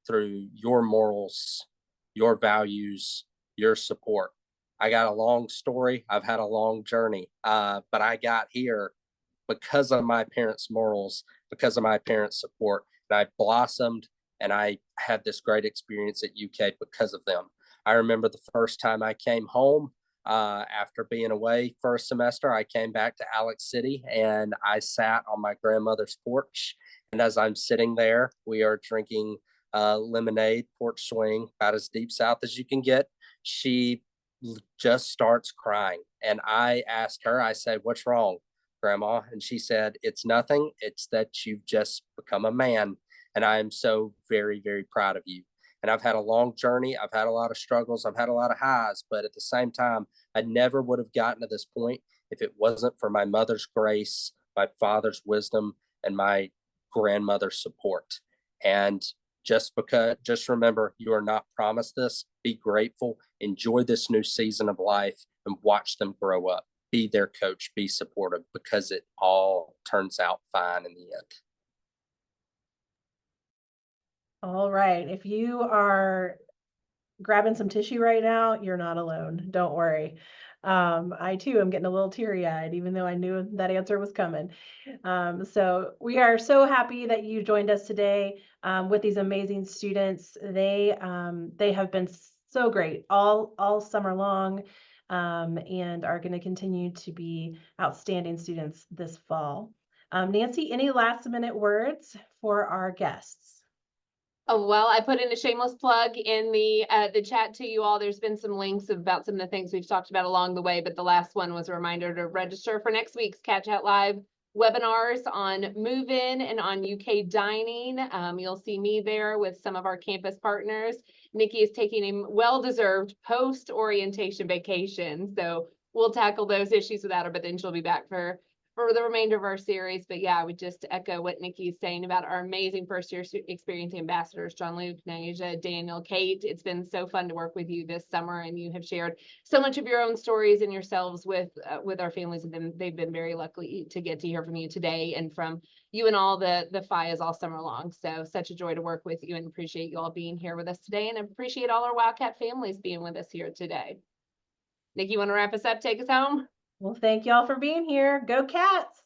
through your morals, your values, your support. I got a long story. I've had a long journey, but I got here because of my parents' morals, because of my parents' support, and I blossomed, and I had this great experience at UK because of them. I remember the first time I came home after being away for a semester. I came back to Alex City and I sat on my grandmother's porch. And as I'm sitting there, we are drinking lemonade, porch swing, about as deep south as you can get. She just starts crying. And I asked her, I said, "What's wrong, Grandma?" And she said, "It's nothing. It's that you've just become a man. And I am so very, very proud of you." And I've had a long journey. I've had a lot of struggles. I've had a lot of highs, but at the same time, I never would have gotten to this point if it wasn't for my mother's grace, my father's wisdom, and my grandmother's support. And just remember, you are not promised this. Be grateful, enjoy this new season of life, and watch them grow up. Be their coach, be supportive, because it all turns out fine in the end. All right. If you are grabbing some tissue right now, you're not alone. Don't worry. I too am getting a little teary-eyed, even though I knew that answer was coming. So we are so happy that you joined us today with these amazing students. They have been so great all summer long, and are going to continue to be outstanding students this fall. Nancy, any last minute words for our guests? Oh, well, I put in a shameless plug in the chat to you all. There's been some links about some of the things we've talked about along the way, but the last one was a reminder to register for next week's Catch Out Live webinars on move-in and on UK dining. You'll see me there with some of our campus partners. Nikki is taking a well-deserved post-orientation vacation, so we'll tackle those issues without her, but then she'll be back for for the remainder of our series. But yeah, I would just echo what Nikki's saying about our amazing first year experience ambassadors, John Luke, Naija, Daniel, Kate. It's been so fun to work with you this summer, and you have shared so much of your own stories and yourselves with our families. And they've been very lucky to get to hear from you today and from you and all the FIAs all summer long. So such a joy to work with you, and appreciate you all being here with us today, and appreciate all our Wildcat families being with us here today. Nikki, you want to wrap us up? Take us home? Well, thank y'all for being here. Go Cats!